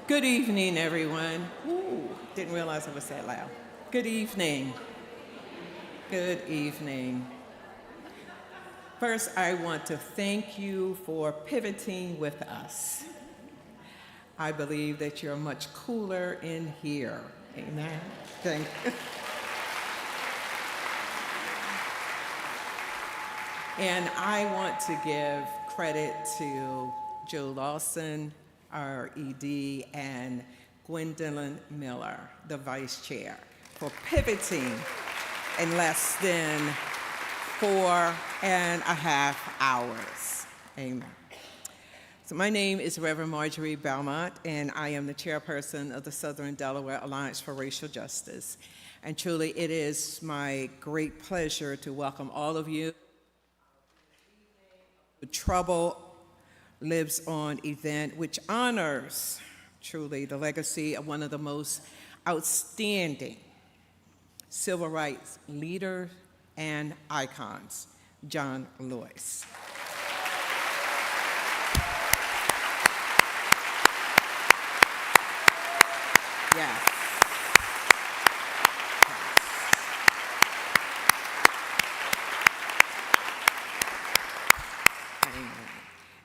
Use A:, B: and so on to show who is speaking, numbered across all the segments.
A: Good evening, everyone. Ooh, didn't realize it was that loud. Good evening. Good evening. First, I want to thank you for pivoting with us. I believe that you're much cooler in here. Amen. Thank you. And I want to give credit to Joe Lawson, our ED, and Gwendolyn Miller, the vice chair, for pivoting in less than 4.5 hours. Amen. So my name is Reverend Marjorie Belmont, and I am the chairperson of the Southern Delaware Alliance for Racial Justice. And truly, it is my great pleasure to welcome all of you. The Trouble Lives On event, which honors truly the legacy of one of the most outstanding civil rights leaders and icons, John Lewis. Yes.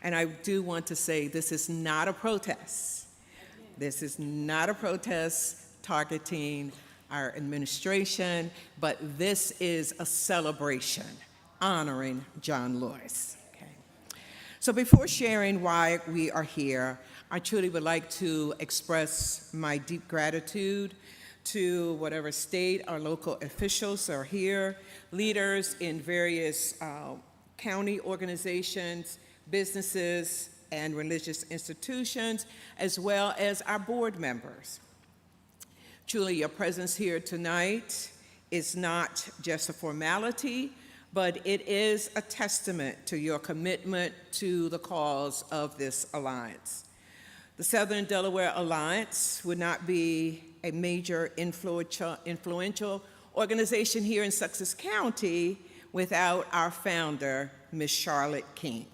A: And I do want to say this is not a protest. This is not a protest targeting our administration, but this is a celebration honoring John Lewis. Okay. So before sharing why we are here, I truly would like to express my deep gratitude to whatever state our local officials are here, leaders in various county organizations, businesses, and religious institutions, as well as our board members. Truly, your presence here tonight is not just a formality, but it is a testament to your commitment to the cause of this alliance. The Southern Delaware Alliance would not be a major influential organization here in Sussex County without our founder, Ms. Charlotte King.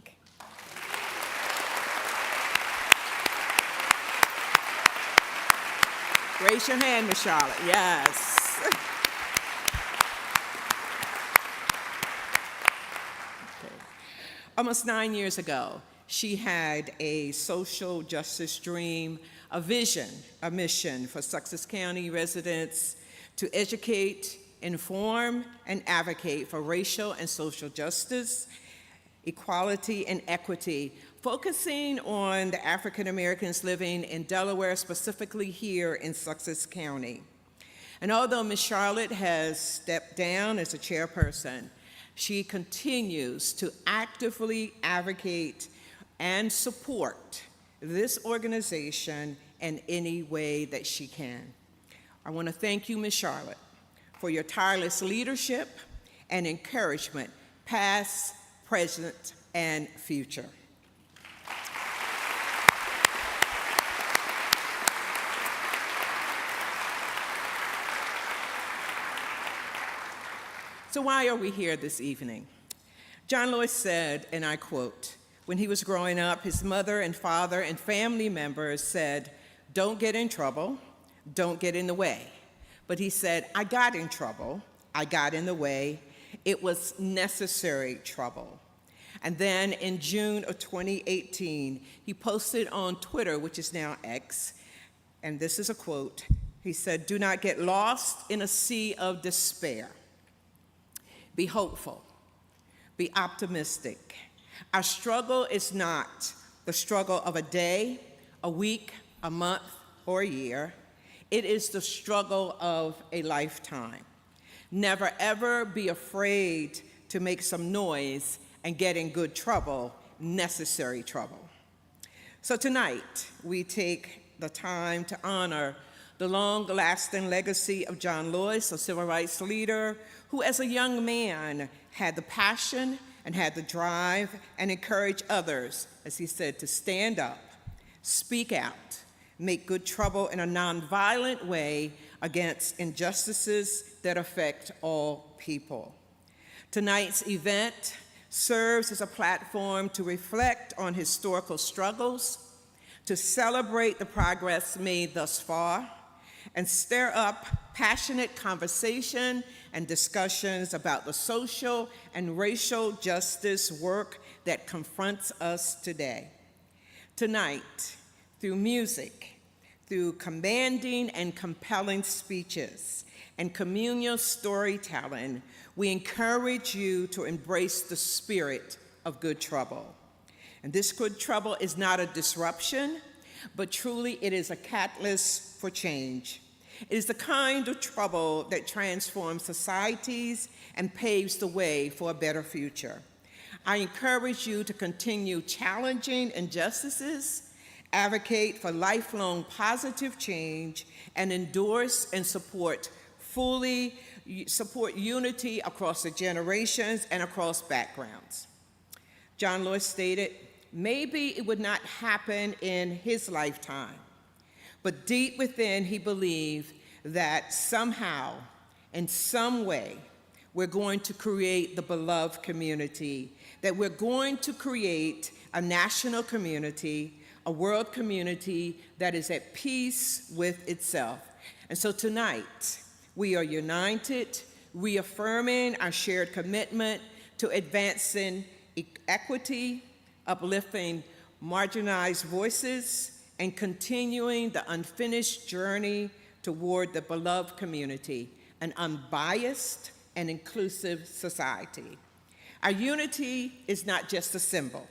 A: Raise your hand, Ms. Charlotte. Yes. Okay. Almost 9 years ago, she had a social justice dream, a vision, a mission for Sussex County residents to educate, inform, and advocate for racial and social justice, equality, and equity, focusing on the African Americans living in Delaware, specifically here in Sussex County. And although Ms. Charlotte has stepped down as a chairperson, she continues to actively advocate and support this organization in any way that she can. I want to thank you, Ms. Charlotte, for your tireless leadership and encouragement, past, present, and future. So why are we here this evening? John Lewis said, and I quote, when he was growing up, his mother and father and family members said, "Don't get in trouble, don't get in the way." But he said, "I got in trouble, I got in the way. It was necessary trouble." And then in June of 2018, he posted on Twitter, which is now X, and this is a quote. He said, "Do not get lost in a sea of despair. Be hopeful, be optimistic. Our struggle is not the struggle of a day, a week, a month, or a year. It is the struggle of a lifetime. Never ever be afraid to make some noise and get in good trouble, necessary trouble." So tonight, we take the time to honor the long-lasting legacy of John Lewis, a civil rights leader who as a young man had the passion and had the drive and encourage others, as he said, to stand up, speak out, make good trouble in a nonviolent way against injustices that affect all people. Tonight's event serves as a platform to reflect on historical struggles, to celebrate the progress made thus far, and stir up passionate conversation and discussions about the social and racial justice work that confronts us today. Tonight, through music, through commanding and compelling speeches, and communal storytelling, we encourage you to embrace the spirit of good trouble. And this good trouble is not a disruption, but truly it is a catalyst for change. It is the kind of trouble that transforms societies and paves the way for a better future. I encourage you to continue challenging injustices, advocate for lifelong positive change, and endorse and support unity across the generations and across backgrounds. John Lewis stated, maybe it would not happen in his lifetime, but deep within he believed that somehow, in some way, we're going to create the beloved community, that we're going to create a national community, a world community that is at peace with itself. And so tonight, we are united, reaffirming our shared commitment to advancing equity, uplifting marginalized voices, and continuing the unfinished journey toward the beloved community, an unbiased and inclusive society. Our unity is not just a symbol,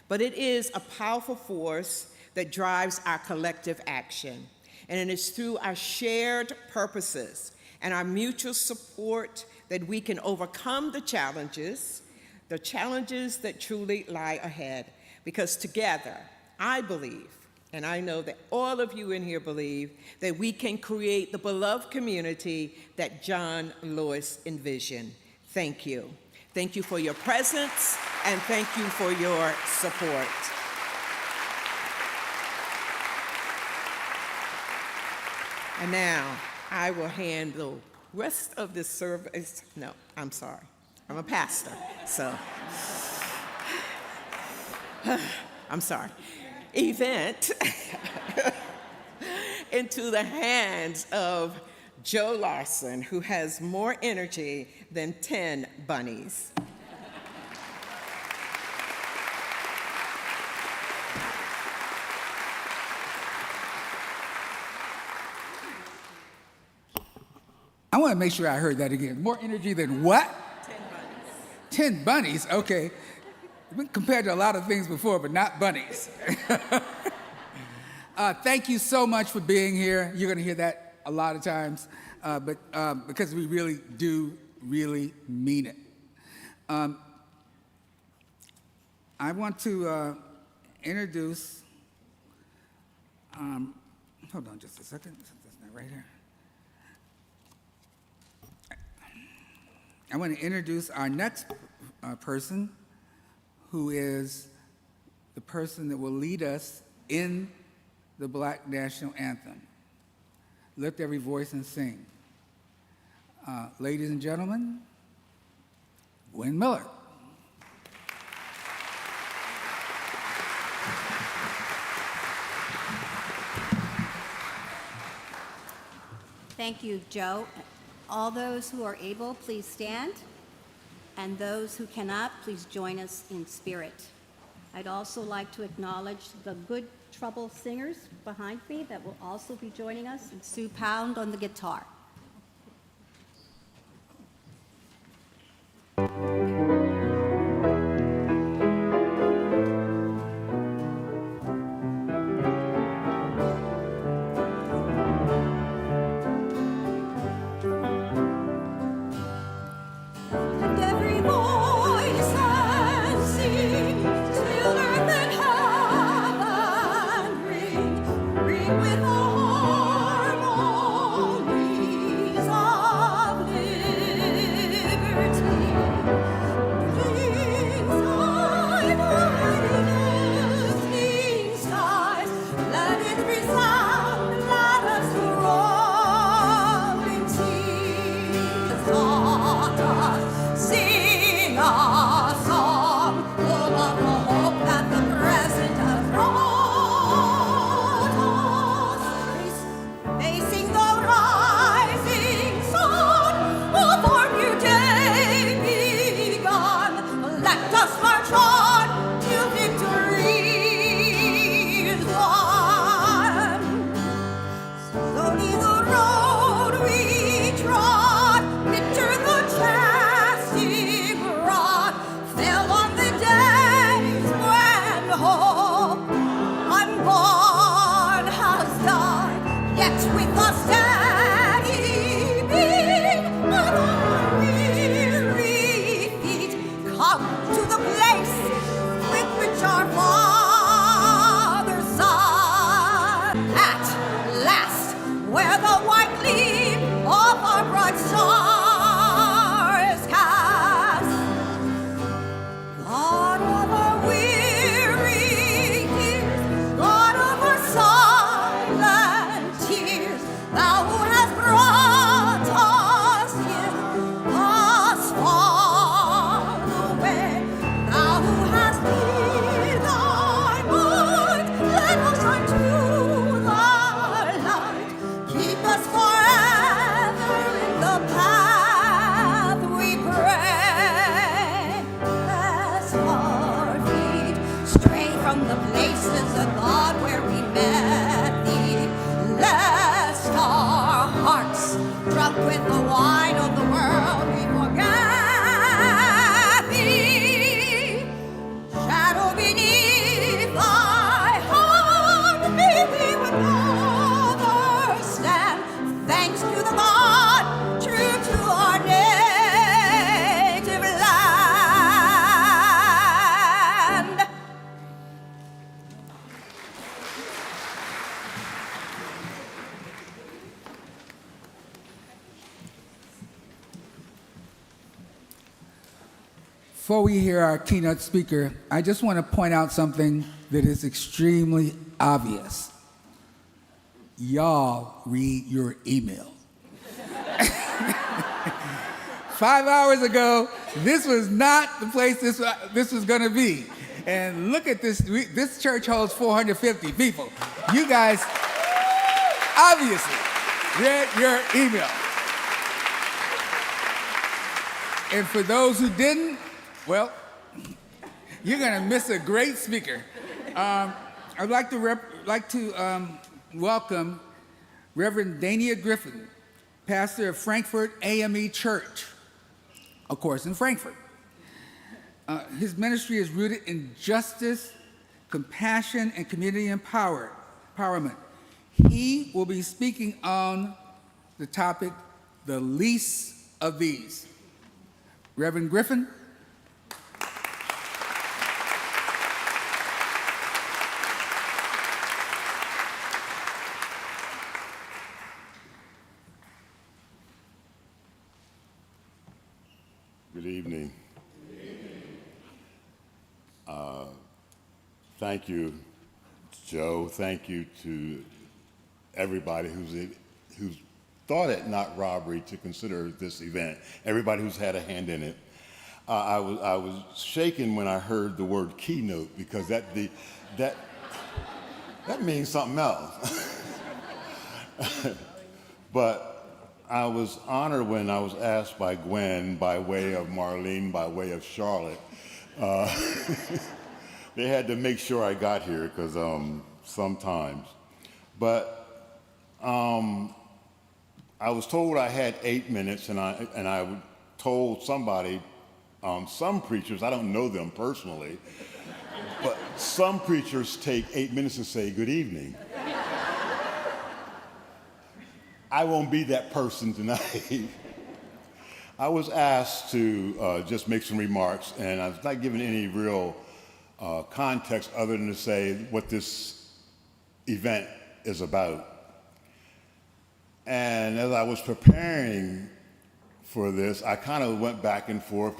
A: but it is a powerful force that drives our collective action. And it is through our shared purposes and our mutual support that we can overcome the challenges that truly lie ahead. because together, I believe, and I know that all of you in here believe, that we can create the beloved community that John Lewis envisioned. Thank you. Thank you for your presence, and thank you for your support. And now, I will hand the rest of this service, no, I'm sorry. I'm a pastor, so. I'm sorry. Event into the hands of Joe Larson, who has more energy than 10 bunnies.
B: I want to make sure I heard that again. More energy than what?
A: 10 bunnies.
B: 10 bunnies, okay. Compared to a lot of things before, but not bunnies. Thank you so much for being here. You're going to hear that a lot of times, but because we really do mean it. I want to introduce, hold on just a second, that's not right here. I want to introduce our next person, who is the person that will lead us in the Black National Anthem. Lift every voice and sing. Ladies and gentlemen, Gwen Miller.
C: Thank you, Joe. All those who are able, please stand. And those who cannot, please join us in spirit. I'd also like to acknowledge the Good Trouble singers behind me that will also be joining us, and Sue Pound on the guitar.
D: With harmonies of
B: Before we hear our keynote speaker, I just want to point out something that is extremely obvious. Y'all read your email. 5 hours ago, this was not the place this was going to be. And look at this. This church holds 450 people. You guys obviously read your email. And for those who didn't, well, you're going to miss a great speaker. I'd like to welcome Reverend Dania Griffin, pastor of Frankfurt AME Church, of course, in Frankfurt. His ministry is rooted in justice, compassion, and community empowerment. He will be speaking on the topic, the least of these. Reverend Griffin.
E: Good evening. Thank you, Joe. Thank you to everybody who's thought it not robbery to consider this event. Everybody who's had a hand in it. I was shaken when I heard the word keynote because that means something else. But I was honored when I was asked by Gwen, by way of Marlene, by way of Charlotte. They had to make sure I got here because sometimes. But I was told I had 8 minutes, and I told somebody, some preachers, I don't know them personally, but some preachers take 8 minutes to say good evening. I won't be that person tonight. I was asked to just make some remarks, and I was not given any real context other than to say what this event is about. And as I was preparing for this, I kind of went back and forth.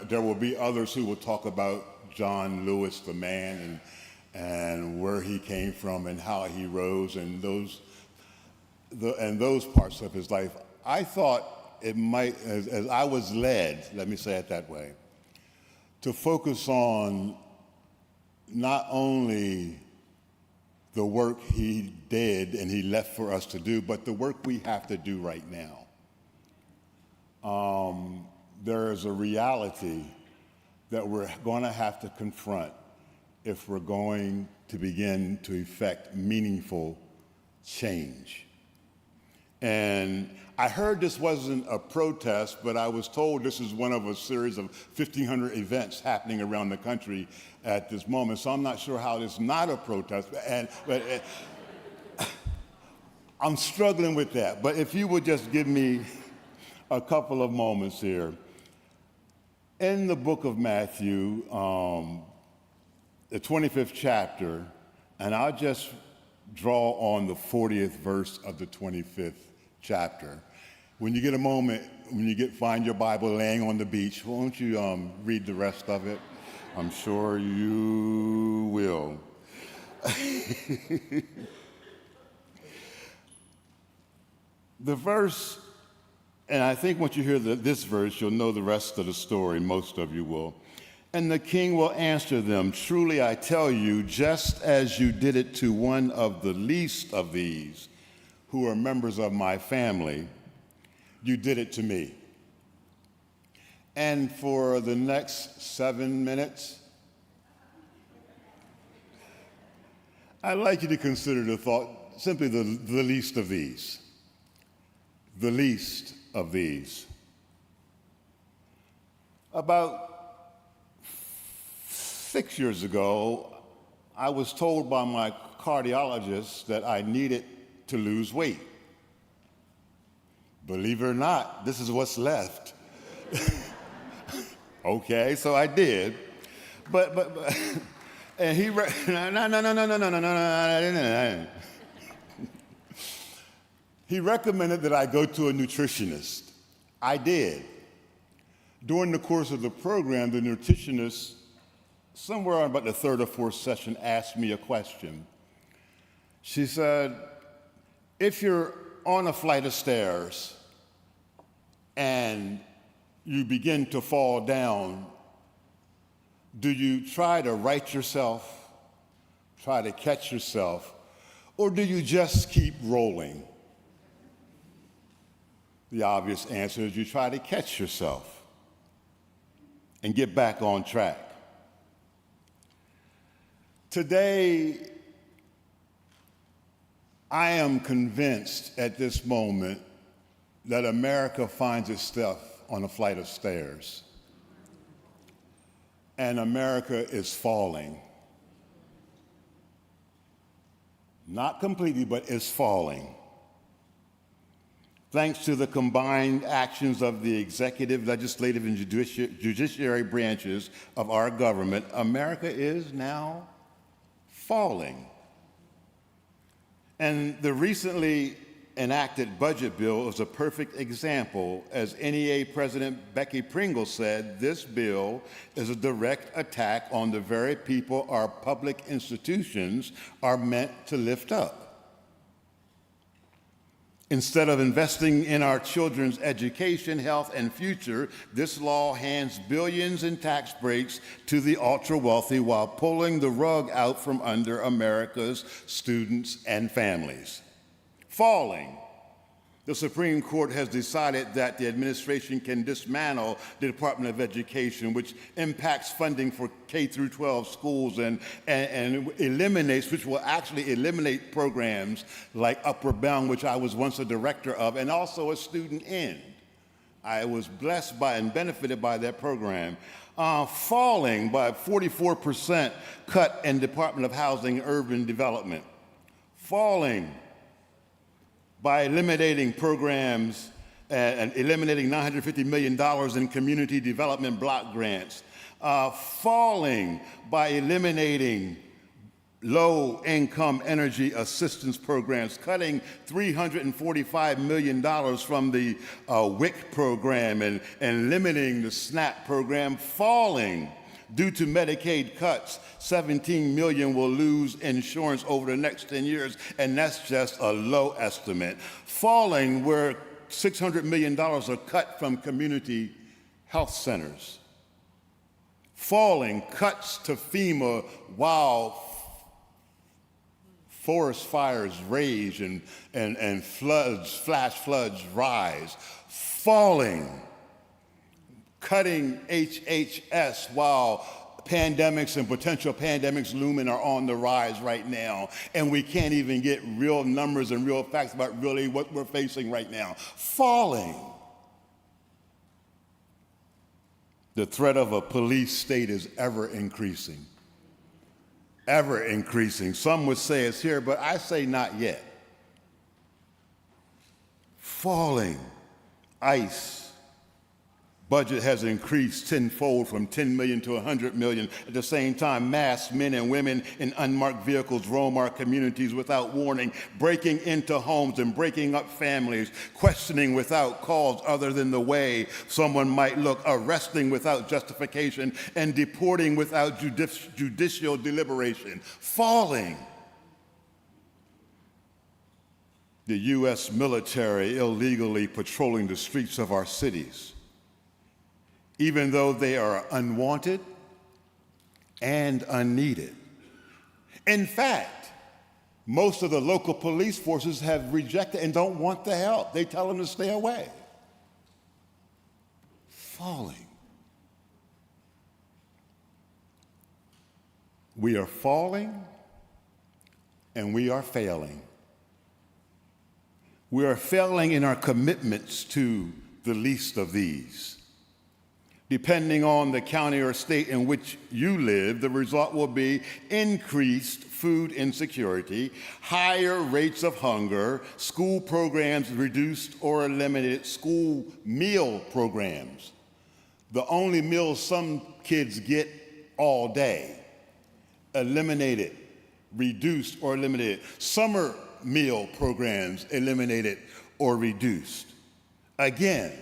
E: There will be others who will talk about John Lewis, the man, and where he came from and how he rose and those parts of his life. I thought it might, as I was led, let me say it that way, to focus on not only the work he did and he left for us to do, but the work we have to do right now. There is a reality that we're going to have to confront if we're going to begin to effect meaningful change. And I heard this wasn't a protest, but I was told this is one of a series of 1,500 events happening around the country at this moment. So I'm not sure how it's not a protest, but I'm struggling with that. But if you would just give me a couple of moments here. In the book of Matthew, the 25th chapter, and I'll just draw on the 40th verse of the 25th chapter. When you get a moment, find your Bible laying on the beach, won't you read the rest of it? I'm sure you will. The verse, and I think once you hear this verse, you'll know the rest of the story, most of you will. And the king will answer them, "Truly I tell you, just as you did it to one of the least of these, who are members of my family, you did it to me." And for the next 7 minutes, I'd like you to consider the thought, simply the least of these. The least of these. About 6 years ago, I was told by my cardiologist that I needed to lose weight. Believe it or not, this is what's left. Okay, so I did, but and he no. He recommended that I go to a nutritionist. I did. During the course of the program, the nutritionist, somewhere on about the third or fourth session, asked me a question. She said, if you're on a flight of stairs and you begin to fall down, do you try to right yourself, try to catch yourself, or do you just keep rolling? The obvious answer is you try to catch yourself and get back on track. Today, I am convinced at this moment that America finds itself on a flight of stairs, and America is falling. Not completely, but is falling. Thanks to the combined actions of the executive, legislative, and judiciary branches of our government, America is now falling. And the recently enacted budget bill is a perfect example. As NEA President Becky Pringle said, this bill is a direct attack on the very people our public institutions are meant to lift up. Instead of investing in our children's education, health, and future, this law hands billions in tax breaks to the ultra-wealthy while pulling the rug out from under America's students and families. Falling. The Supreme Court has decided that the administration can dismantle the Department of Education, which impacts funding for K through 12 schools and eliminates, which will actually eliminate programs like Upward Bound, which I was once a director of, and also a Student In. I was blessed by and benefited by that program. Falling by 44% cut in Department of Housing and Urban Development. Falling by eliminating programs and eliminating $950 million in community development block grants, falling by eliminating low-income energy assistance programs, cutting $345 million from the WIC program and limiting the SNAP program, falling. Due to Medicaid cuts, 17 million will lose insurance over the next 10 years, and that's just a low estimate. Falling where $600 million are cut from community health centers. Falling cuts to FEMA while forest fires rage and floods, flash floods rise. Falling. Cutting HHS while pandemics and potential pandemics looming are on the rise right now, and we can't even get real numbers and real facts about really what we're facing right now. Falling. The threat of a police state is ever increasing. Ever increasing. Some would say it's here, but I say not yet. Falling. ICE. Budget has increased tenfold from 10 million to 100 million. At the same time, masked men and women in unmarked vehicles roam our communities without warning, breaking into homes and breaking up families, questioning without cause other than the way someone might look, arresting without justification, and deporting without judicial deliberation. Falling. The U.S. military illegally patrolling the streets of our cities, even though they are unwanted and unneeded. In fact, most of the local police forces have rejected and don't want the help. They tell them to stay away. Falling. We are falling and we are failing. We are failing in our commitments to the least of these. Depending on the county or state in which you live, the result will be increased food insecurity, higher rates of hunger, school programs reduced or eliminated, school meal programs, the only meals some kids get all day, eliminated, reduced, or eliminated. Summer meal programs eliminated or reduced. Again,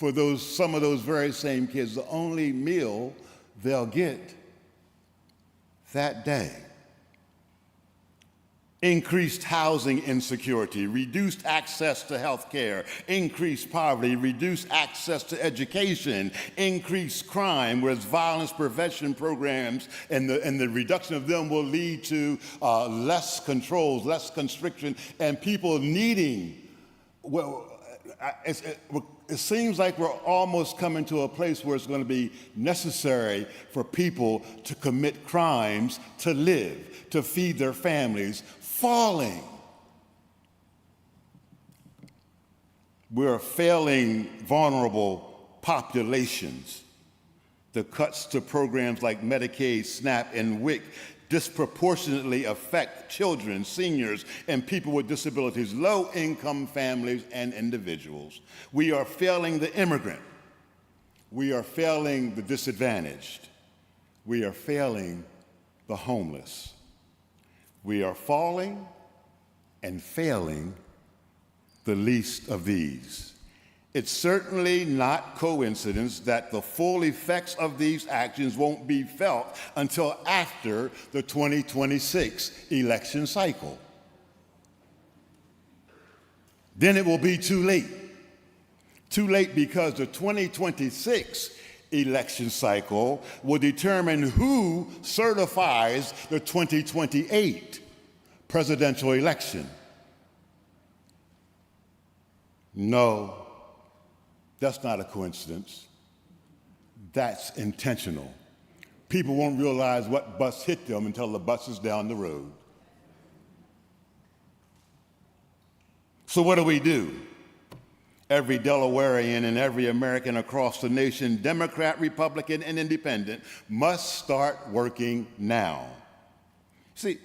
E: for some of those very same kids, the only meal they'll get that day. Increased housing insecurity, reduced access to health care, increased poverty, reduced access to education, increased crime, whereas violence prevention programs and the reduction of them will lead to less controls, less constriction, and people needing, it seems like we're almost coming to a place where it's going to be necessary for people to commit crimes to live, to feed their families. Falling. We're failing vulnerable populations. The cuts to programs like Medicaid, SNAP, and WIC disproportionately affect children, seniors, and people with disabilities, low-income families, and individuals. We are failing the immigrant. We are failing the disadvantaged. We are failing the homeless. We are falling and failing the least of these. It's certainly not coincidence that the full effects of these actions won't be felt until after the 2026 election cycle. Then it will be too late. Too late because the 2026 election cycle will determine who certifies the 2028 presidential election. No, that's not a coincidence. That's intentional. People won't realize what bus hit them until the bus is down the road. So what do? Every Delawarean and every American across the nation, Democrat, Republican, and Independent, must start working now. See,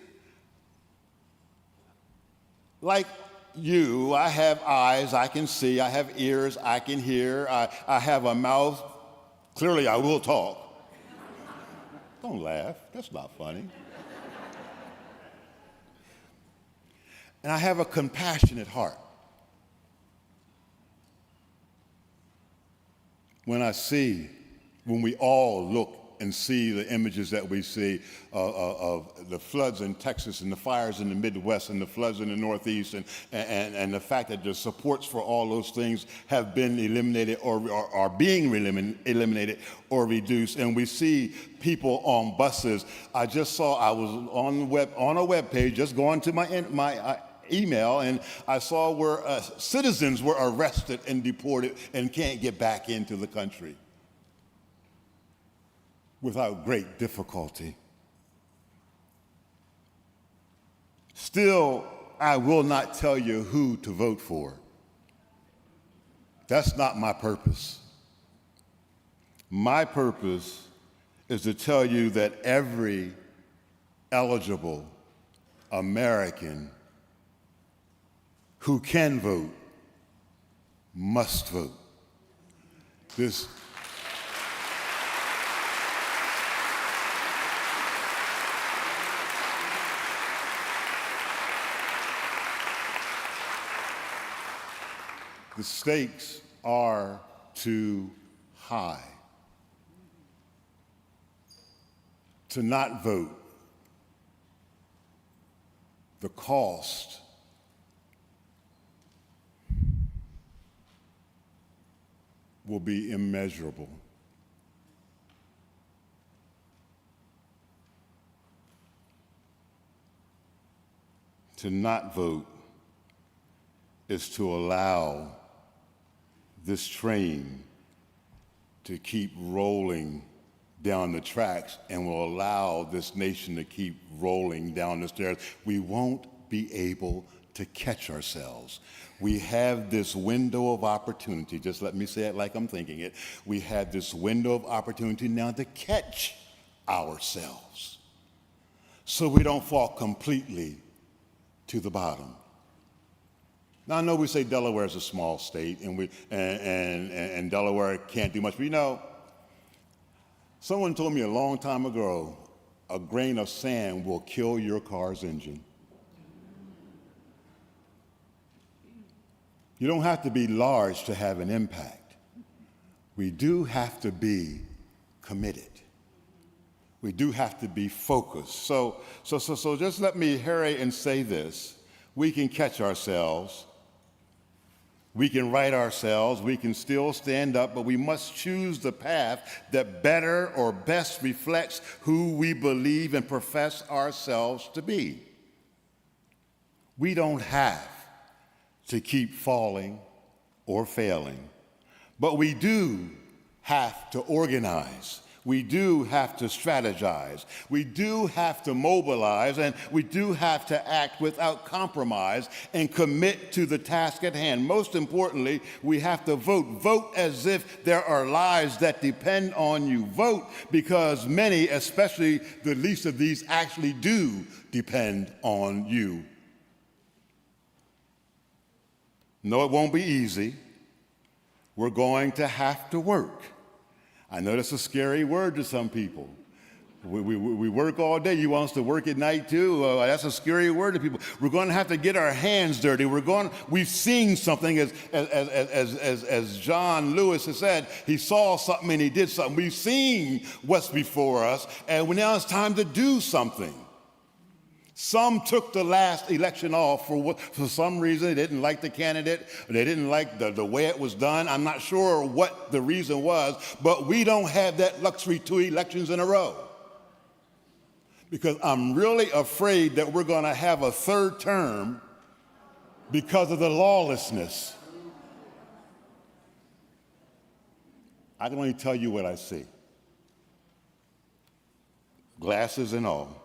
E: like you, I have eyes, I can see, I have ears, I can hear, I have a mouth, clearly I will talk. Don't laugh, that's not funny. And I have a compassionate heart. When we all look and see the images that we see of the floods in Texas and the fires in the Midwest and the floods in the Northeast and the fact that the supports for all those things have been eliminated or are being eliminated or reduced, and we see people on buses. I was on a web page, just going to my email, and I saw where citizens were arrested and deported and can't get back into the country without great difficulty. Still, I will not tell you who to vote for. That's not my purpose. My purpose is to tell you that every eligible American who can vote must vote. The stakes are too high. To not vote, the cost will be immeasurable. To not vote is to allow this train to keep rolling down the tracks and will allow this nation to keep rolling down the stairs. We won't be able to catch ourselves. We have this window of opportunity, just let me say it like I'm thinking it. We have this window of opportunity now to catch ourselves so we don't fall completely to the bottom. Now, I know we say Delaware is a small state and Delaware can't do much, but you know, someone told me a long time ago, a grain of sand will kill your car's engine. You don't have to be large to have an impact. we do have to be committed. We do have to be focused. So just let me hurry and say this. We can catch ourselves. We can right ourselves. We can still stand up, but we must choose the path that better or best reflects who we believe and profess ourselves to be. We don't have to keep falling or failing, but we do have to organize. We do have to strategize. We do have to mobilize, and we do have to act without compromise and commit to the task at hand. Most importantly, we have to vote. Vote as if there are lives that depend on you. Vote because many, especially the least of these, actually do depend on you. No, it won't be easy. We're going to have to work. I know that's a scary word to some people. We work all day. You want us to work at night too? That's a scary word to people. We're going to have to get our hands dirty. We've seen something, as John Lewis has said. He saw something and he did something. We've seen what's before us, and now it's time to do something. Some took the last election off for some reason. They didn't like the candidate. They didn't like the way it was done. I'm not sure what the reason was, but we don't have that luxury 2 elections in a row. Because I'm really afraid that we're going to have a third term because of the lawlessness. I can only tell you what I see. Glasses and all.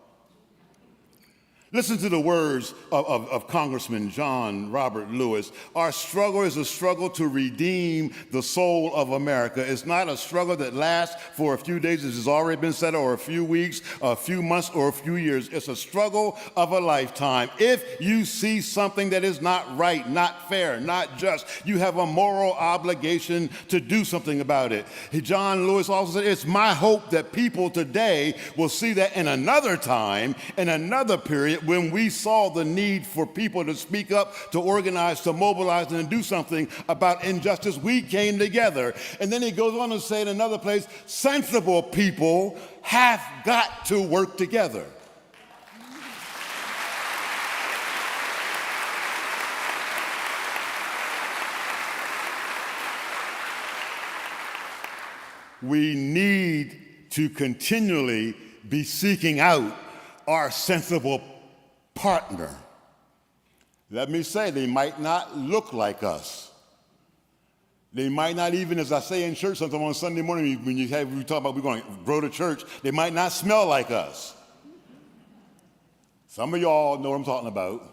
E: Listen to the words of Congressman John Robert Lewis. Our struggle is a struggle to redeem the soul of America. It's not a struggle that lasts for a few days, as has already been said, or a few weeks, a few months, or a few years. It's a struggle of a lifetime. If you see something that is not right, not fair, not just, you have a moral obligation to do something about it. John Lewis also said, it's my hope that people today will see that in another time, in another period, when we saw the need for people to speak up, to organize, to mobilize, and to do something about injustice, we came together. And then he goes on to say in another place, sensible people have got to work together. We need to continually be seeking out our sensible partner. Let me say, they might not look like us. They might not even, as I say in church sometimes on Sunday morning, when we talk about we're going to grow the church, they might not smell like us. Some of y'all know what I'm talking about.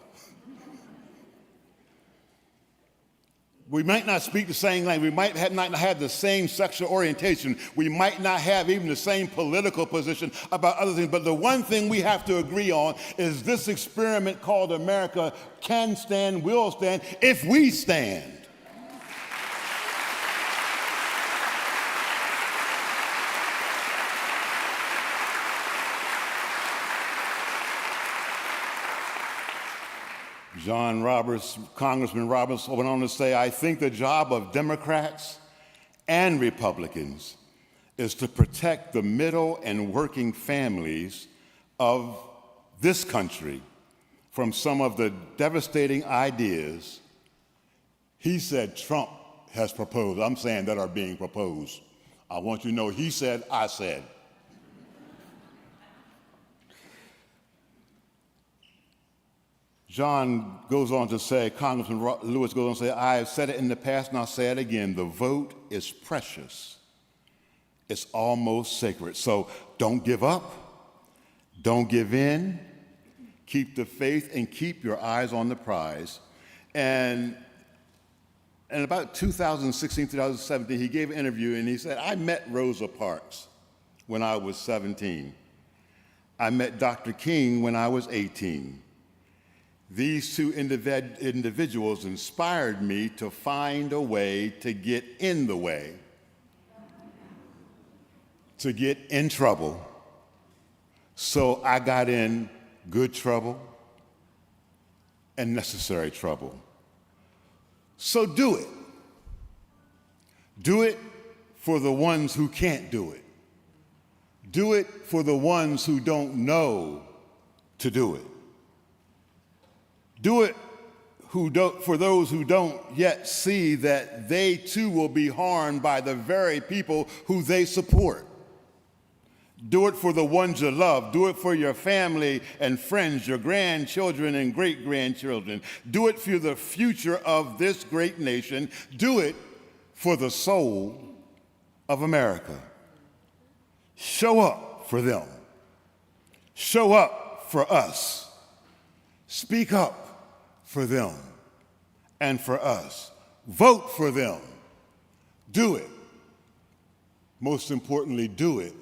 E: We might not speak the same language. We might not have the same sexual orientation. We might not have even the same political position about other things. But the one thing we have to agree on is this experiment called America can stand, will stand, if we stand. Congressman Roberts went on to say, I think the job of Democrats and Republicans is to protect the middle and working families of this country from some of the devastating ideas he said Trump has proposed. I'm saying that are being proposed. I want you to know he said, I said. John goes on to say, Congressman Lewis goes on to say, I have said it in the past and I'll say it again, the vote is precious. It's almost sacred. So don't give up, don't give in, keep the faith and keep your eyes on the prize. And in about 2016, 2017, he gave an interview and he said, I met Rosa Parks when I was 17. I met Dr. King when I was 18. These two individuals inspired me to find a way to get in the way, to get in trouble. So I got in good trouble and necessary trouble. So do it. Do it for the ones who can't do it. Do it for the ones who don't know to do it. Do it for those who don't yet see that they too will be harmed by the very people who they support. Do it for the ones you love. Do it for your family and friends, your grandchildren and great-grandchildren. Do it for the future of this great nation. Do it for the soul of America. Show up for them. Show up for us. Speak up for them and for us. Vote for them. Do it. Most importantly, do it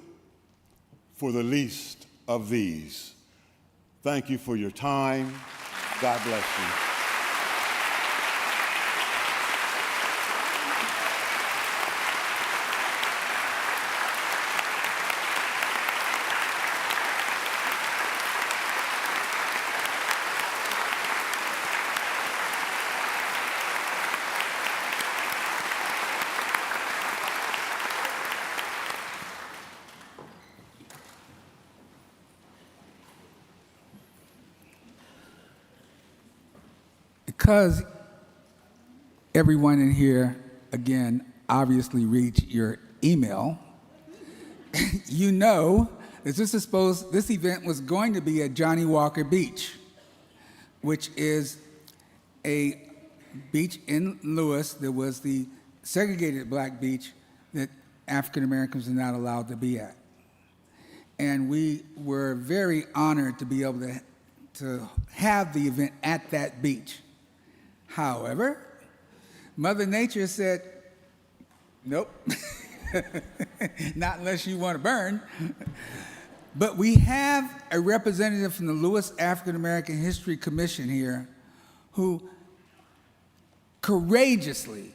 E: for the least of these. Thank you for your time. God bless you.
B: Because everyone in here, again, obviously reached your email, you know that this event was going to be at Johnny Walker Beach, which is a beach in Lewis that was the segregated black beach that African Americans are not allowed to be at. And we were very honored to be able to have the event at that beach. However, Mother Nature said, nope, not unless you want to burn. But we have a representative from the Lewis African American History Commission here who courageously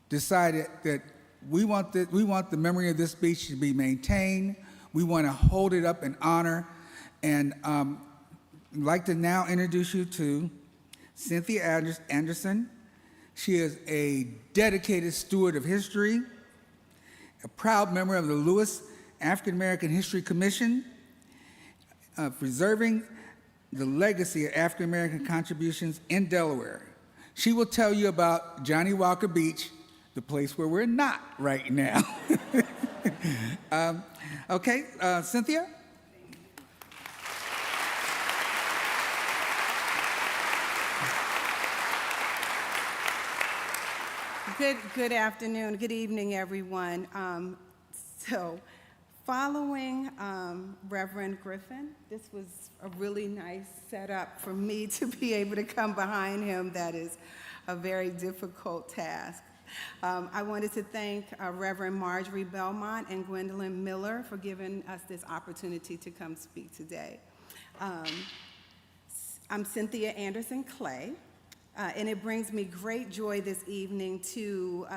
B: decided that we want the memory of this beach to be maintained. We want to hold it up in honor. And I'd like to now introduce you to Cynthia Anderson. She is a dedicated steward of history, a proud member of the Lewis African American History Commission, preserving the legacy of African American contributions in Delaware. She will tell you about Johnny Walker Beach, the place where we're not right now. Okay, Cynthia?
F: Good afternoon, good evening, everyone. Following Reverend Griffin, this was a really nice setup for me to be able to come behind him. That is a very difficult task. I wanted to thank Reverend Marjorie Belmont and Gwendolyn Miller for giving us this opportunity to come speak today. I'm Cynthia Anderson Clay. And it brings me great joy this evening to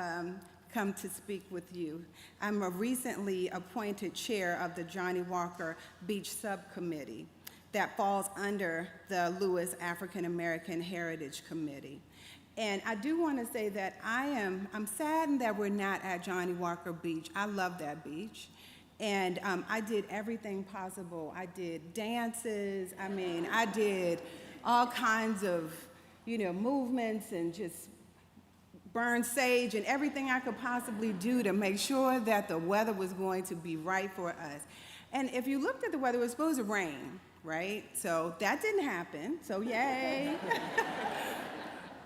F: come to speak with you. I'm a recently appointed chair of the Johnny Walker Beach Subcommittee that falls under the Lewis African American Heritage Committee. And I do want to say that I'm saddened that we're not at Johnny Walker Beach. I love that beach. And I did everything possible. I did dances. I did all kinds of movements and just burn sage and everything I could possibly do to make sure that the weather was going to be right for us. And if you looked at the weather, it was supposed to rain, right? So that didn't happen, so yay.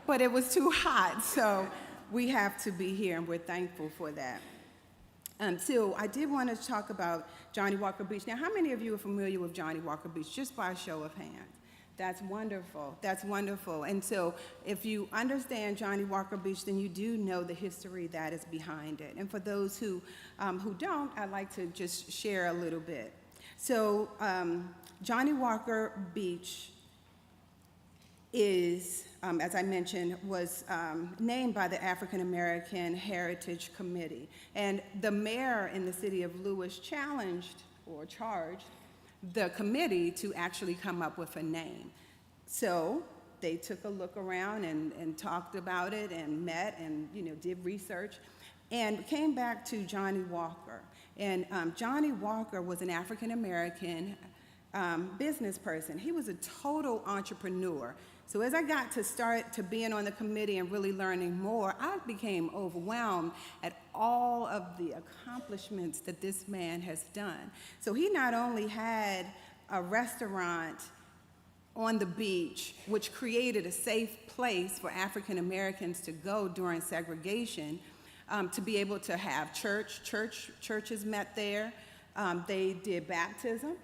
F: But it was too hot, so we have to be here, and we're thankful for that. So I did want to talk about Johnny Walker Beach. Now, how many of you are familiar with Johnny Walker Beach, just by a show of hands? That's wonderful. That's wonderful. And so if you understand Johnny Walker Beach, then you do know the history that is behind it. And for those who don't, I'd like to just share a little bit. So Johnny Walker Beach is, as I mentioned, was named by the African American Heritage Committee. And the mayor in the city of Lewis challenged or charged the committee to actually come up with a name. So they took a look around and talked about it and met and did research. and came back to Johnny Walker. And Johnny Walker was an African-American business person. He was a total entrepreneur. So as I got to start to being on the committee and really learning more, I became overwhelmed at all of the accomplishments that this man has done. So he not only had a restaurant on the beach, which created a safe place for African Americans to go during segregation, to be able to have churches met there. They did baptisms.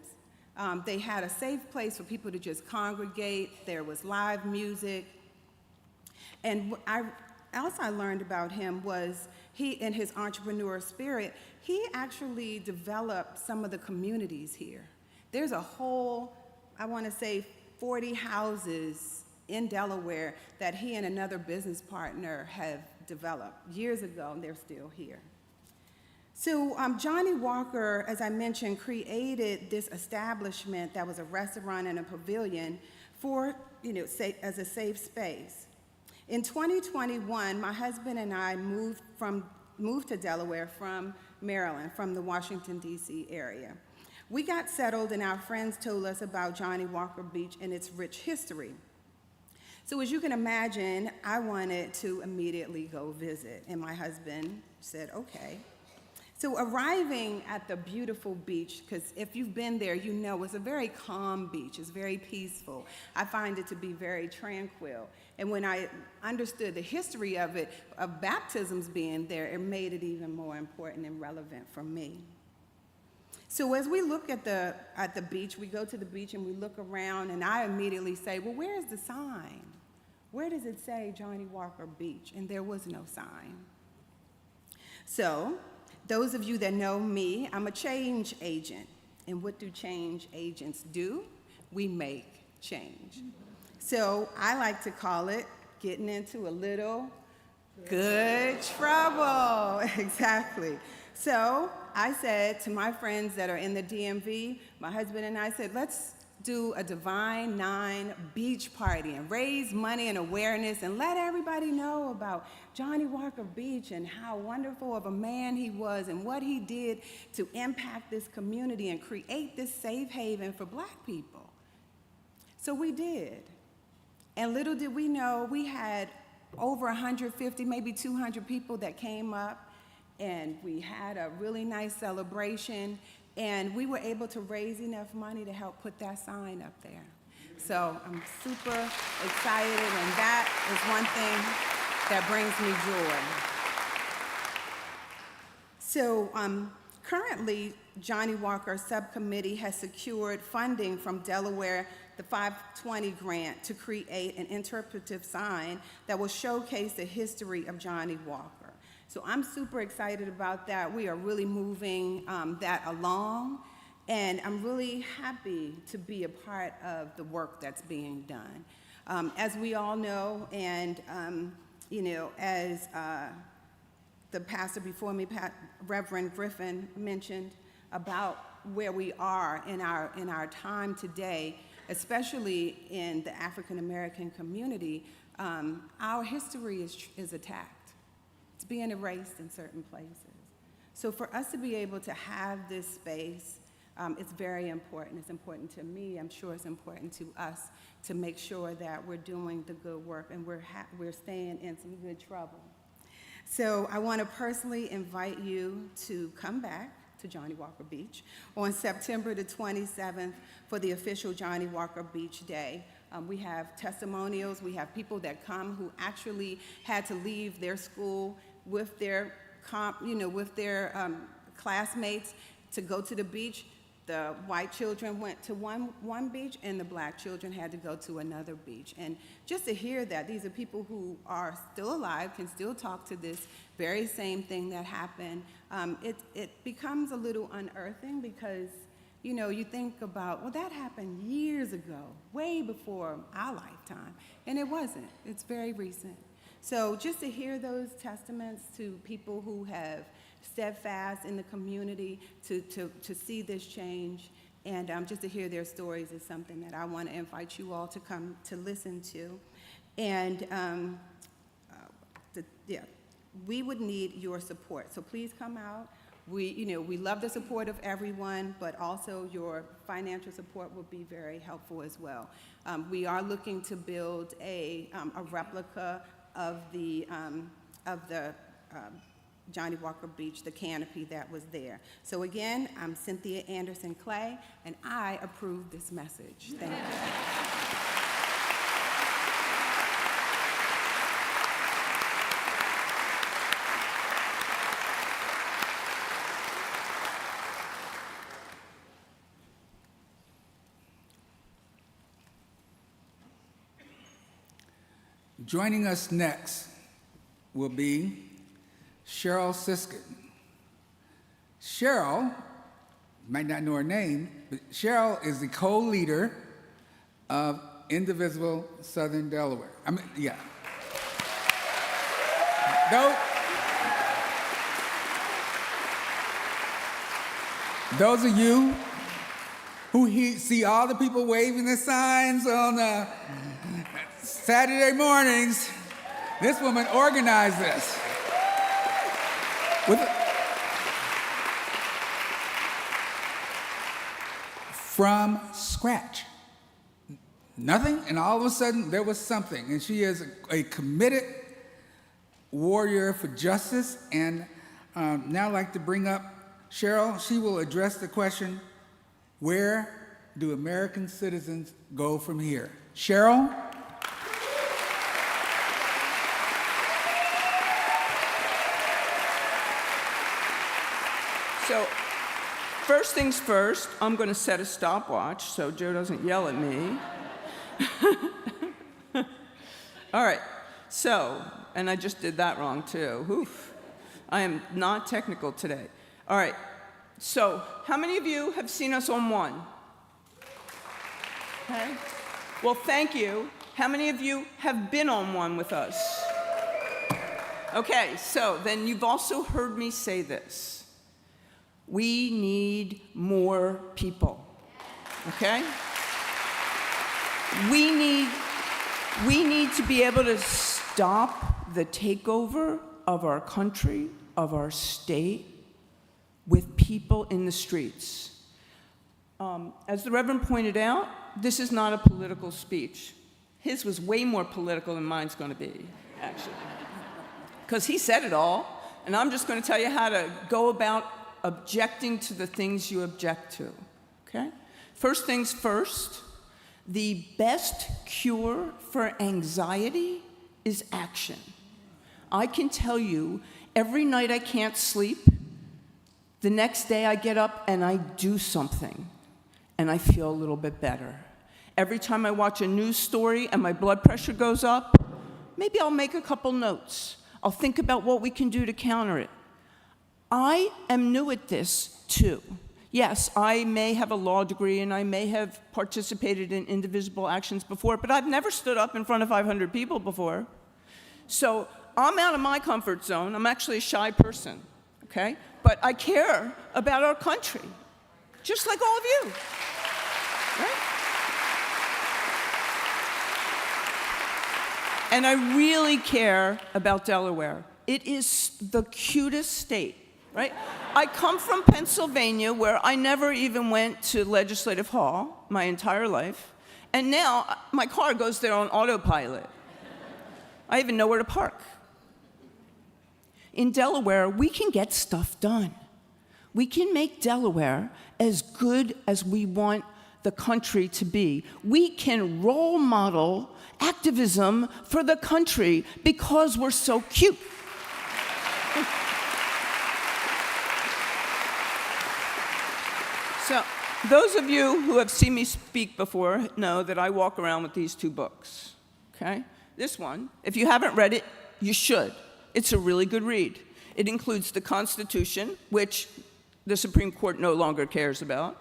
F: They had a safe place for people to just congregate. There was live music. And else I learned about him was he, in his entrepreneur spirit, he actually developed some of the communities here. There's a whole, I want to say, 40 houses in Delaware that he and another business partner have developed years ago, and they're still here. So Johnny Walker, as I mentioned, created this establishment that was a restaurant and a pavilion for, as a safe space. In 2021, my husband and I moved to Delaware from Maryland, from the Washington, D.C. area. We got settled, and our friends told us about Johnny Walker Beach and its rich history. So as you can imagine, I wanted to immediately go visit, and my husband said, okay. So arriving at the beautiful beach, because if you've been there, you know it's a very calm beach, it's very peaceful. I find it to be very tranquil. And when I understood the history of it, of baptisms being there, it made it even more important and relevant for me. So as we look at the beach, we go to the beach and we look around, and I immediately say, well, where's the sign? Where does it say Johnny Walker Beach? And there was no sign. So those of you that know me, I'm a change agent. And what do change agents do? We make change. So I like to call it getting into a little good trouble. Exactly. So I said to my friends that are in the DMV, my husband and I said, let's do a Divine Nine beach party and raise money and awareness and let everybody know about Johnny Walker Beach and how wonderful of a man he was and what he did to impact this community and create this safe haven for Black people. So we did. And little did we know, we had over 150, maybe 200 people that came up, and we had a really nice celebration, and we were able to raise enough money to help put that sign up there. So I'm super excited, and that is one thing that brings me joy. So currently, Johnny Walker Subcommittee has secured funding from Delaware, the 520 grant, to create an interpretive sign that will showcase the history of Johnny Walker. So I'm super excited about that. We are really moving that along, and I'm really happy to be a part of the work that's being done. As we all know, and as the pastor before me, Reverend Griffin, mentioned about where we are in our time today, especially in the African American community, our history is attacked. It's being erased in certain places. So for us to be able to have this space, it's very important. It's important to me. I'm sure it's important to us to make sure that we're doing the good work and we're staying in some good trouble. So I want to personally invite you to come back to Johnny Walker Beach on September the 27th for the official Johnny Walker Beach Day. We have testimonials. We have people that come who actually had to leave their school with their classmates to go to the beach. The white children went to one beach, and the Black children had to go to another beach. And just to hear that, these are people who are still alive, can still talk to this very same thing that happened. It becomes a little unearthing because, you think about, well, that happened years ago, way before our lifetime, and it wasn't. It's very recent. So just to hear those testaments to people who have steadfast in the community to see this change, and just to hear their stories is something that I want to invite you all to come to listen to. And we would need your support. So please come out. We love the support of everyone, but also your financial support will be very helpful as well. We are looking to build a replica of the Johnny Walker Beach, the canopy that was there. So again, I'm Cynthia Anderson Clay, and I approve this message. Thank you.
B: Joining us next will be Cheryl Siskin. Cheryl, you might not know her name, but Cheryl is the co-leader of Indivisible Southern Delaware. Those of you who see all the people waving the signs on Saturday mornings, this woman organized this. From scratch. Nothing, and all of a sudden there was something. And she is a committed warrior for justice. And now I'd like to bring up Cheryl. She will address the question, where do American citizens go from here? Cheryl?
G: So, first things first, I'm going to set a stopwatch so Joe doesn't yell at me. All right, so, and I just did that wrong too. Oof. I am not technical today. All right, so how many of you have seen us on One? Okay. Well, thank you. How many of you have been on One with us? Okay, so then you've also heard me say this. We need more people, okay? We need to be able to stop the takeover of our country, of our state, with people in the streets. As the Reverend pointed out, this is not a political speech. His was way more political than mine's going to be, actually. Because he said it all, and I'm just going to tell you how to go about objecting to the things you object to, okay? First things first, the best cure for anxiety is action. I can tell you, every night I can't sleep, the next day I get up and I do something, and I feel a little bit better. Every time I watch a news story and my blood pressure goes up, maybe I'll make a couple notes. I'll think about what we can do to counter it. I am new at this, too. Yes, I may have a law degree and I may have participated in indivisible actions before, but I've never stood up in front of 500 people before. So I'm out of my comfort zone. I'm actually a shy person, okay? But I care about our country, just like all of you, right? And I really care about Delaware. It is the cutest state. Right? I come from Pennsylvania, where I never even went to Legislative Hall my entire life, and now my car goes there on autopilot. I even know where to park. In Delaware, we can get stuff done. We can make Delaware as good as we want the country to be. We can role model activism for the country because we're so cute. So, those of you who have seen me speak before know that I walk around with these two books, okay? This one, if you haven't read it, you should. It's a really good read. It includes the Constitution, which the Supreme Court no longer cares about,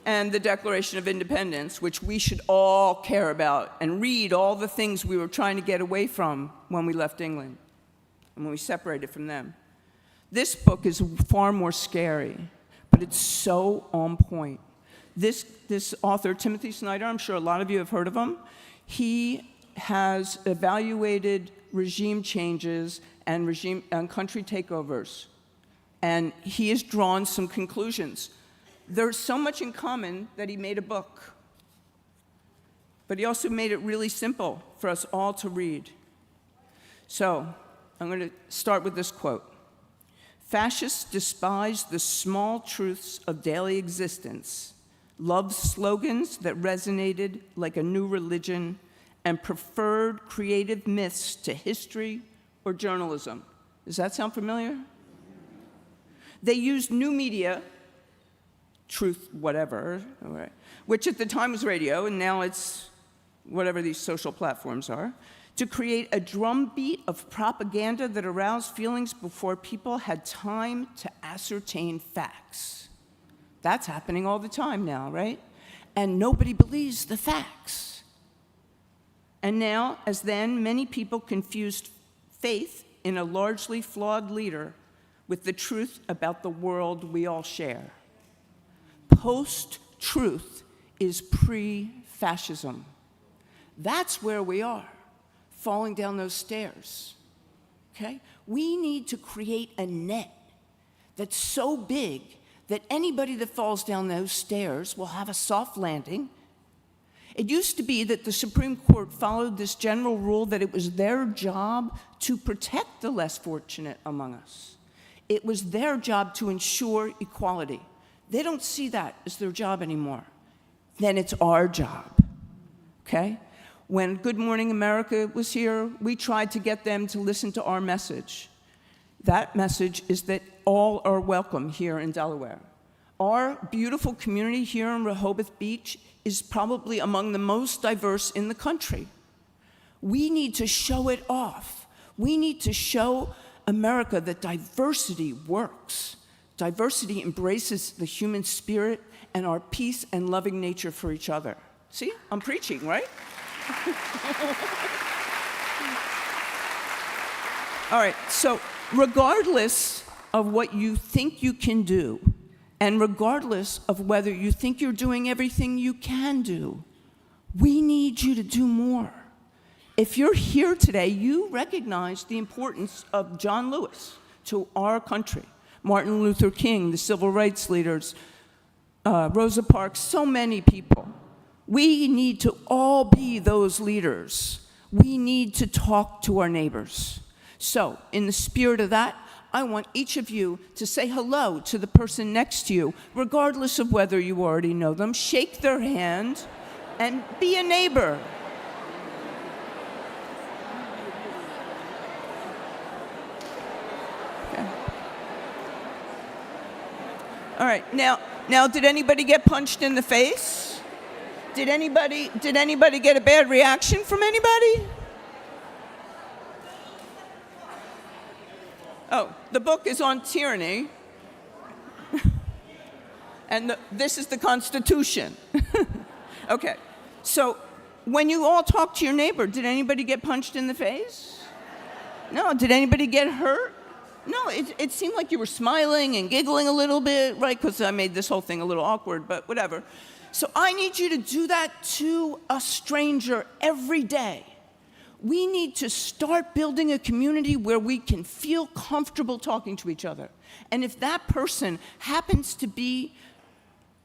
G: and the Declaration of Independence, which we should all care about and read all the things we were trying to get away from when we left England and when we separated from them. This book is far more scary, but it's so on point. This author, Timothy Snyder, I'm sure a lot of you have heard of him, he has evaluated regime changes and country takeovers. And he has drawn some conclusions. There's so much in common that he made a book. But he also made it really simple for us all to read. So I'm going to start with this quote. Fascists despise the small truths of daily existence, loved slogans that resonated like a new religion, and preferred creative myths to history or journalism. Does that sound familiar? They used new media, truth whatever, which at the time was radio, and now it's whatever these social platforms are, to create a drumbeat of propaganda that aroused feelings before people had time to ascertain facts. That's happening all the time now, right? And nobody believes the facts. And now, as then, many people confused faith in a largely flawed leader with the truth about the world we all share. Post-truth is pre-fascism. That's where we are, falling down those stairs, okay? We need to create a net that's so big that anybody that falls down those stairs will have a soft landing. It used to be that the Supreme Court followed this general rule that it was their job to protect the less fortunate among us. It was their job to ensure equality. They don't see that as their job anymore. Then it's our job, okay? When Good Morning America was here, we tried to get them to listen to our message. That message is that all are welcome here in Delaware. Our beautiful community here in Rehoboth Beach is probably among the most diverse in the country. We need to show it off. We need to show America that diversity works. Diversity embraces the human spirit and our peace and loving nature for each other. See, I'm preaching, right? All right, so regardless of what you think you can do, and regardless of whether you think you're doing everything you can do, we need you to do more. If you're here today, you recognize the importance of John Lewis to our country, Martin Luther King, the civil rights leaders, Rosa Parks, so many people. We need to all be those leaders. We need to talk to our neighbors. So, in the spirit of that, I want each of you to say hello to the person next to you, regardless of whether you already know them. Shake their hand and be a neighbor. Okay. All right, now, did anybody get punched in the face? Did anybody get a bad reaction from anybody? Oh, the book is on tyranny, and this is the Constitution. Okay, so when you all talk to your neighbor, did anybody get punched in the face? No, did anybody get hurt? No, it seemed like you were smiling and giggling a little bit, right? Because I made this whole thing a little awkward, but whatever. So I need you to do that to a stranger every day. We need to start building a community where we can feel comfortable talking to each other. And if that person happens to be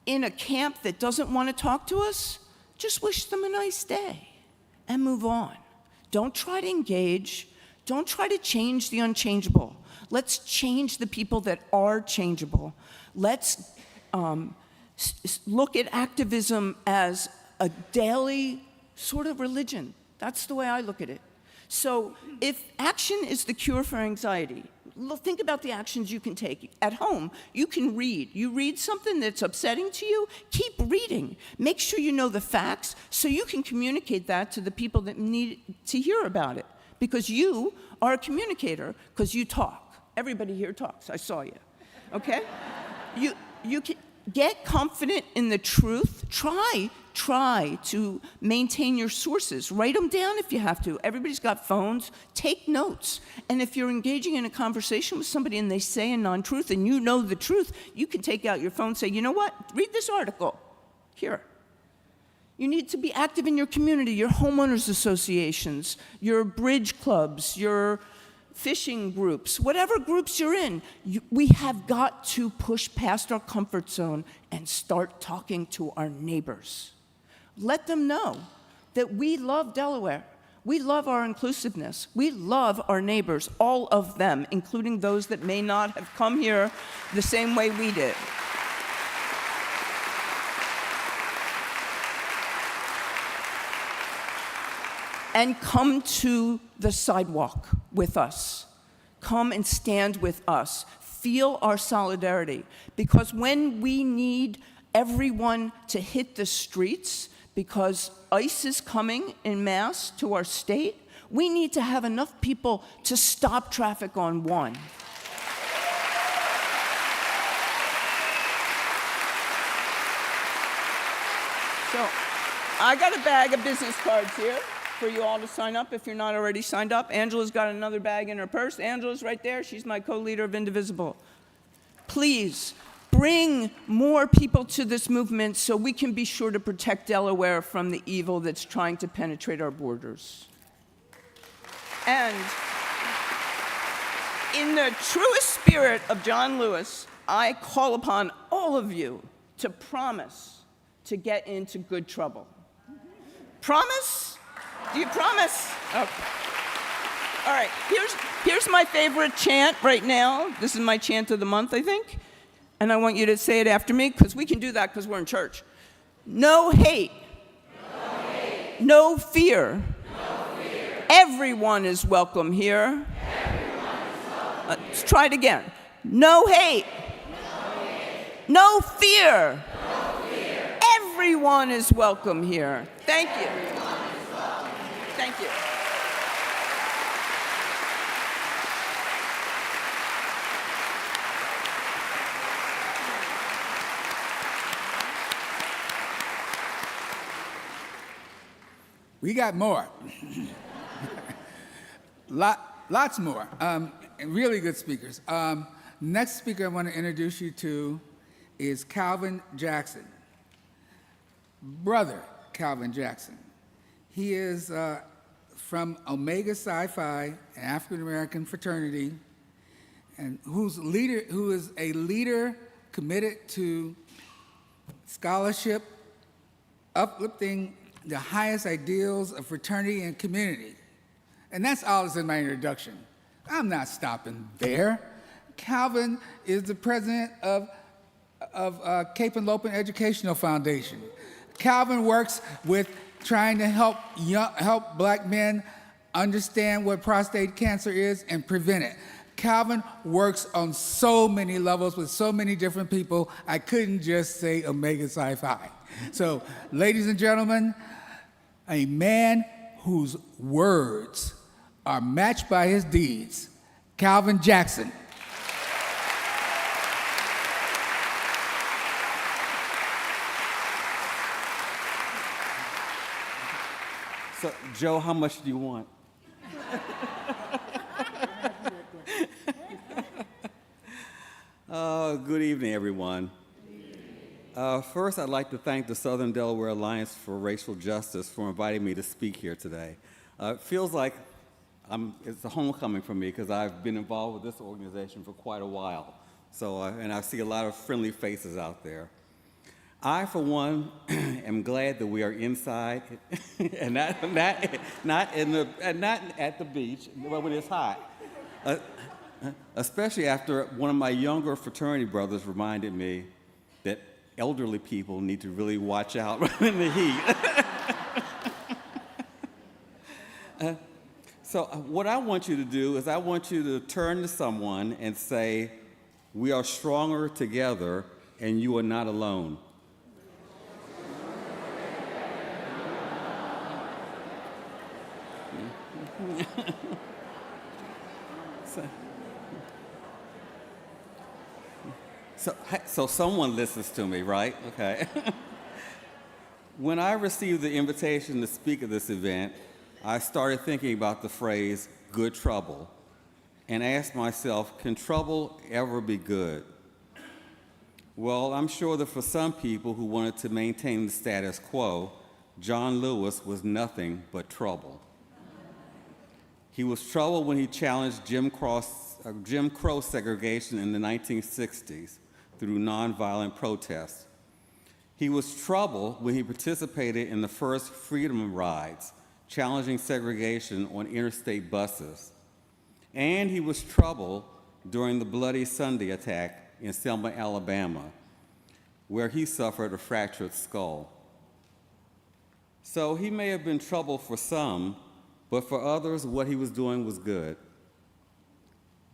G: in a camp that doesn't want to talk to us, just wish them a nice day and move on. Don't try to engage. Don't try to change the unchangeable. Let's change the people that are changeable. Let's look at activism as a daily sort of religion. That's the way I look at it. So if action is the cure for anxiety, think about the actions you can take. At home, you can read. You read something that's upsetting to you, keep reading. Make sure you know the facts so you can communicate that to the people that need to hear about it. Because you are a communicator, because you talk. Everybody here talks. I saw you. Okay? You can get confident in the truth. Try to maintain your sources. Write them down if you have to. Everybody's got phones. Take notes. And if you're engaging in a conversation with somebody and they say a non-truth and you know the truth, you can take out your phone and say, you know what? Read this article. Here. You need to be active in your community, your homeowners associations, your bridge clubs, your fishing groups, whatever groups you're in. We have got to push past our comfort zone and start talking to our neighbors. Let them know that we love Delaware. We love our inclusiveness. We love our neighbors, all of them, including those that may not have come here the same way we did. And come to the sidewalk with us. Come and stand with us. Feel our solidarity. Because when we need everyone to hit the streets, because ICE is coming en masse to our state, we need to have enough people to stop traffic on 1. So, I got a bag of business cards here for you all to sign up if you're not already signed up. Angela's got another bag in her purse. Angela's right there. She's my co-leader of Indivisible. Please bring more people to this movement so we can be sure to protect Delaware from the evil that's trying to penetrate our borders. And in the truest spirit of John Lewis, I call upon all of you to promise to get into good trouble. Promise? Do you promise? Okay. All right, here's my favorite chant right now. This is my chant of the month, I think. And I want you to say it after me, because we can do that because we're in church. No hate. No hate. No fear. No fear. Everyone is welcome here. Everyone is welcome Let's try it again. No hate. No hate. No fear. No fear. Everyone is welcome here. Thank you. Thank you.
B: We got more. Lots more. And really good speakers. Next speaker I want to introduce you to is Calvin Jackson. Brother Calvin Jackson. He is from Omega Psi Phi, an African-American fraternity, and who is a leader committed to scholarship, uplifting the highest ideals of fraternity and community. And that's all that's in my introduction. I'm not stopping there. Calvin is the president of Cape and Lopin Educational Foundation. Calvin works with trying to help black men understand what prostate cancer is and prevent it. Calvin works on so many levels with so many different people, I couldn't just say Omega Psi Phi. So, ladies and gentlemen, a man whose words are matched by his deeds, Calvin Jackson.
H: So, Joe, how much do you want? Good evening, everyone. First, I'd like to thank the Southern Delaware Alliance for Racial Justice for inviting me to speak here today. It feels like it's a homecoming for me because I've been involved with this organization for quite a while. So, and I see a lot of friendly faces out there. I, for one, am glad that we are inside and not at the beach when it's hot. Especially after one of my younger fraternity brothers reminded me that elderly people need to really watch out in the heat. So what I want you to do is I want you to turn to someone and say, "We are stronger together and you are not alone." So someone listens to me, right? Okay. When I received the invitation to speak at this event, I started thinking about the phrase "good trouble" and asked myself, can trouble ever be good? Well, I'm sure that for some people who wanted to maintain the status quo, John Lewis was nothing but trouble. He was trouble when he challenged Jim Crow segregation in the 1960s through nonviolent protests. He was trouble when he participated in the first freedom rides, challenging segregation on interstate buses. And he was trouble during the Bloody Sunday attack in Selma, Alabama, where he suffered a fractured skull. So he may have been trouble for some, but for others, what he was doing was good.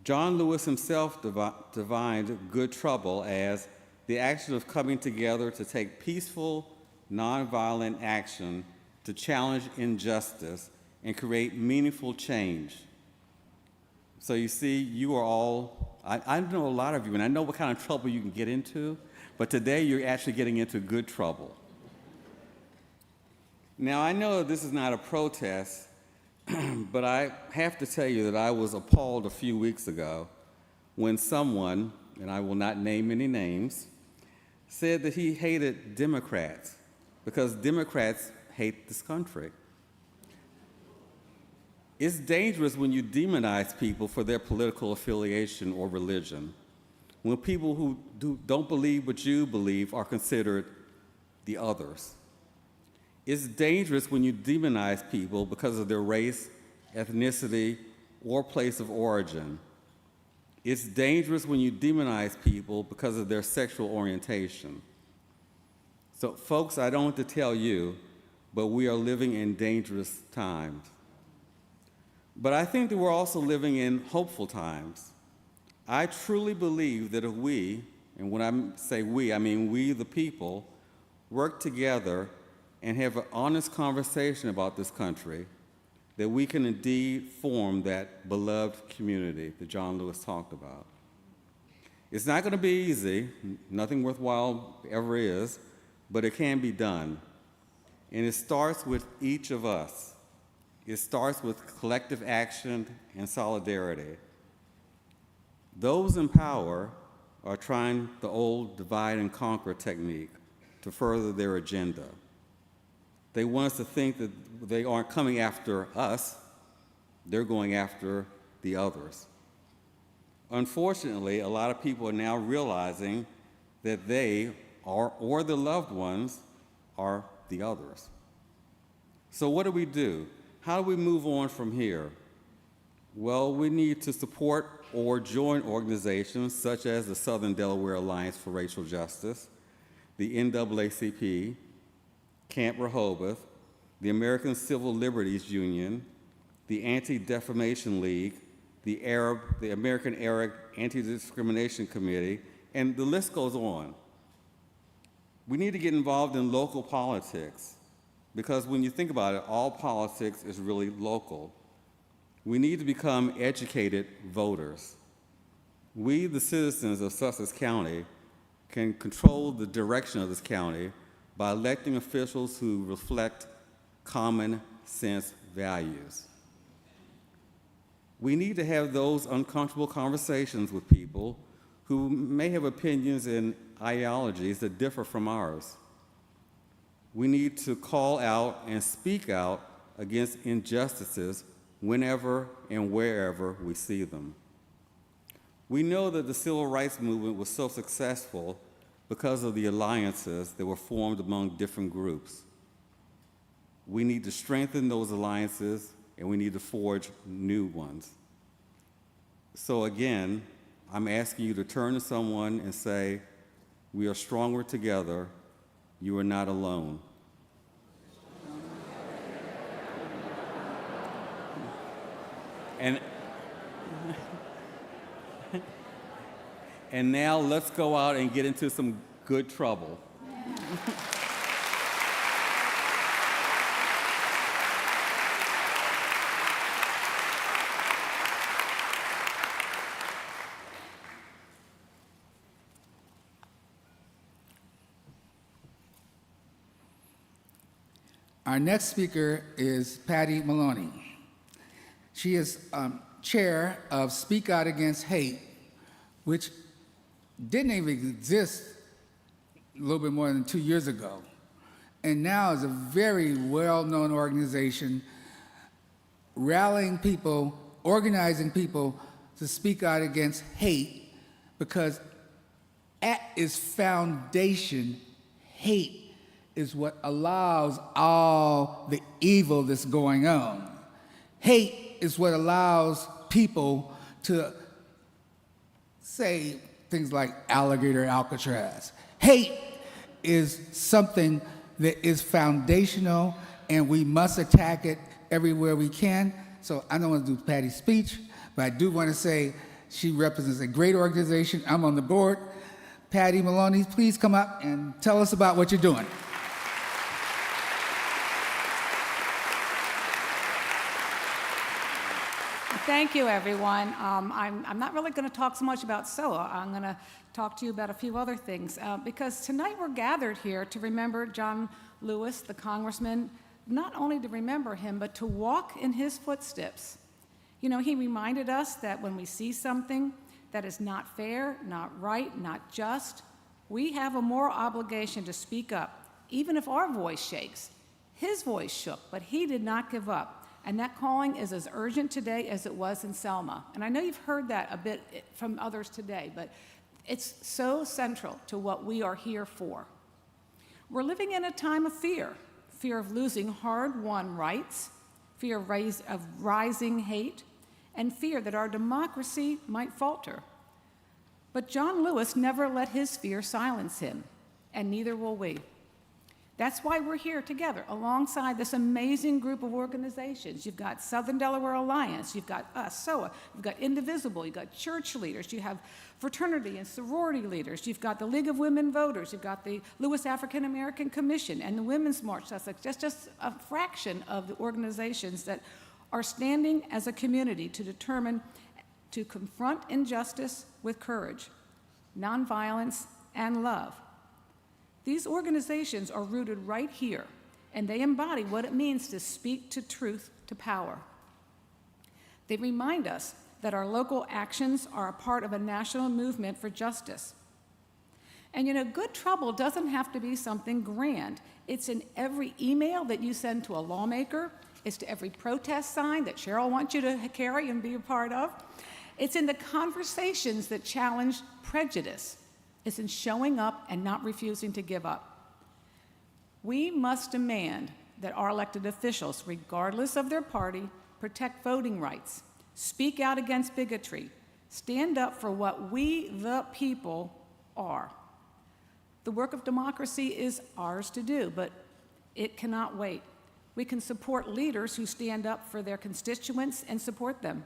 H: John Lewis himself defined good trouble as the action of coming together to take peaceful, nonviolent action to challenge injustice and create meaningful change. So you see, you are all, I know a lot of you, and I know what kind of trouble you can get into, but today you're actually getting into good trouble. Now, I know this is not a protest, but I have to tell you that I was appalled a few weeks ago when someone, and I will not name any names, said that he hated Democrats because Democrats hate this country. It's dangerous when you demonize people for their political affiliation or religion, when people who don't believe what you believe are considered the others. It's dangerous when you demonize people because of their race, ethnicity, or place of origin. It's dangerous when you demonize people because of their sexual orientation. So, folks, I don't want to tell you, but we are living in dangerous times. But I think that we're also living in hopeful times. I truly believe that if we, and when I say we, I mean we the people, work together and have an honest conversation about this country, that we can indeed form that beloved community that John Lewis talked about. It's not going to be easy, nothing worthwhile ever is, but it can be done. And it starts with each of us. It starts with collective action and solidarity. Those in power are trying the old divide and conquer technique to further their agenda. They want us to think that they aren't coming after us, they're going after the others. Unfortunately, a lot of people are now realizing that they are, or their loved ones, are the others. So what do? How do we move on from here? Well, we need to support or join organizations such as the Southern Delaware Alliance for Racial Justice, the NAACP, Camp Rehoboth, the American Civil Liberties Union, the Anti-Defamation League, the American Arab Anti-Discrimination Committee, and the list goes on. We need to get involved in local politics because when you think about it, all politics is really local. We need to become educated voters. We, the citizens of Sussex County, can control the direction of this county by electing officials who reflect common sense values. We need to have those uncomfortable conversations with people who may have opinions and ideologies that differ from ours. We need to call out and speak out against injustices whenever and wherever we see them. We know that the civil rights movement was so successful because of the alliances that were formed among different groups. We need to strengthen those alliances and we need to forge new ones. So again, I'm asking you to turn to someone and say, we are stronger together, you are not alone. And now let's go out and get into some good trouble.
B: Our next speaker is Patty Maloney. She is chair of Speak Out Against Hate, which didn't even exist a little bit more than 2 years ago. and now is a very well-known organization, rallying people, organizing people to speak out against hate, because at its foundation, hate is what allows all the evil that's going on. Hate is what allows people to say things like alligator Alcatraz. Hate is something that is foundational, and we must attack it everywhere we can. So I don't want to do Patty's speech, but I do want to say she represents a great organization. I'm on the board. Patty Maloney, please come up and tell us about what you're doing.
I: Thank you, everyone. I'm not really going to talk so much about SOA. I'm going to talk to you about a few other things, because tonight we're gathered here to remember John Lewis, the congressman, not only to remember him, but to walk in his footsteps. You know, he reminded us that when we see something that is not fair, not right, not just, we have a moral obligation to speak up, even if our voice shakes. His voice shook, but he did not give up. And that calling is as urgent today as it was in Selma. And I know you've heard that a bit from others today, but it's so central to what we are here for. We're living in a time of fear of losing hard-won rights, fear of rising hate, and fear that our democracy might falter. But John Lewis never let his fear silence him, and neither will we. That's why we're here together alongside this amazing group of organizations. You've got Southern Delaware Alliance, you've got us, SOA, you've got Indivisible, you've got church leaders, you have fraternity and sorority leaders, you've got the League of Women Voters, you've got the Lewis African American Commission and the Women's March Sussex. That's just a fraction of the organizations that are standing as a community to confront injustice with courage, nonviolence, and love. These organizations are rooted right here, and they embody what it means to speak to truth to power. They remind us that our local actions are a part of a national movement for justice. And you know, good trouble doesn't have to be something grand. It's in every email that you send to a lawmaker. It's to every protest sign that Cheryl wants you to carry and be a part of. It's in the conversations that challenge prejudice. It's in showing up and not refusing to give up. We must demand that our elected officials, regardless of their party, protect voting rights, speak out against bigotry, stand up for what we, the people, are. The work of democracy is ours to do, but it cannot wait. We can support leaders who stand up for their constituents and support them.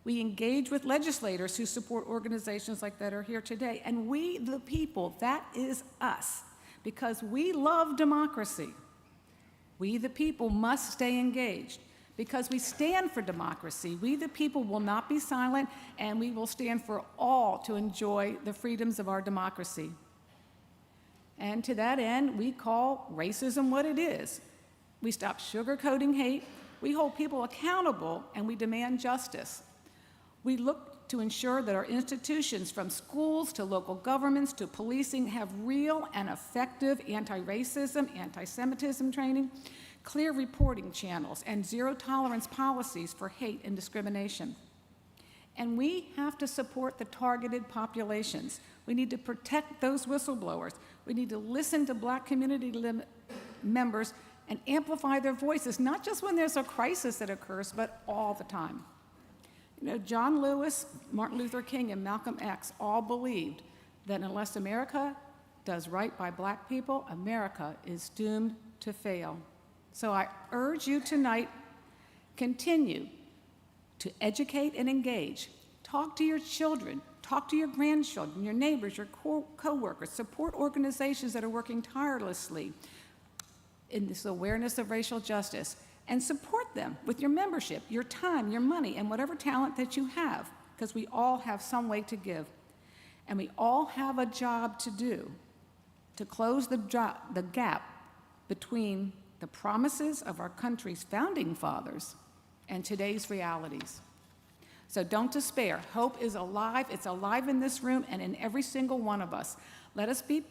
I: We engage with legislators who support organizations like that are here today. And we, the people, that is us, because we love democracy. We, the people, must stay engaged because we stand for democracy. We, the people, will not be silent, and we will stand for all to enjoy the freedoms of our democracy. And to that end, we call racism what it is. We stop sugarcoating hate, we hold people accountable, and we demand justice. We look to ensure that our institutions, from schools to local governments to policing, have real and effective anti-racism, anti-Semitism training, clear reporting channels, and zero-tolerance policies for hate and discrimination. And we have to support the targeted populations. We need to protect those whistleblowers. We need to listen to Black community members and amplify their voices, not just when there's a crisis that occurs, but all the time. You know, John Lewis, Martin Luther King, and Malcolm X all believed that unless America does right by Black people, America is doomed to fail. So I urge you tonight, continue to educate and engage. Talk to your children, talk to your grandchildren, your neighbors, your co-workers, support organizations that are working tirelessly in this awareness of racial justice, and support them with your membership, your time, your money, and whatever talent that you have, because we all have some way to give. And we all have a job to do to close the gap between the promises of our country's founding fathers and today's realities. So don't despair. Hope is alive. It's alive in this room and in every single one of us. Let us be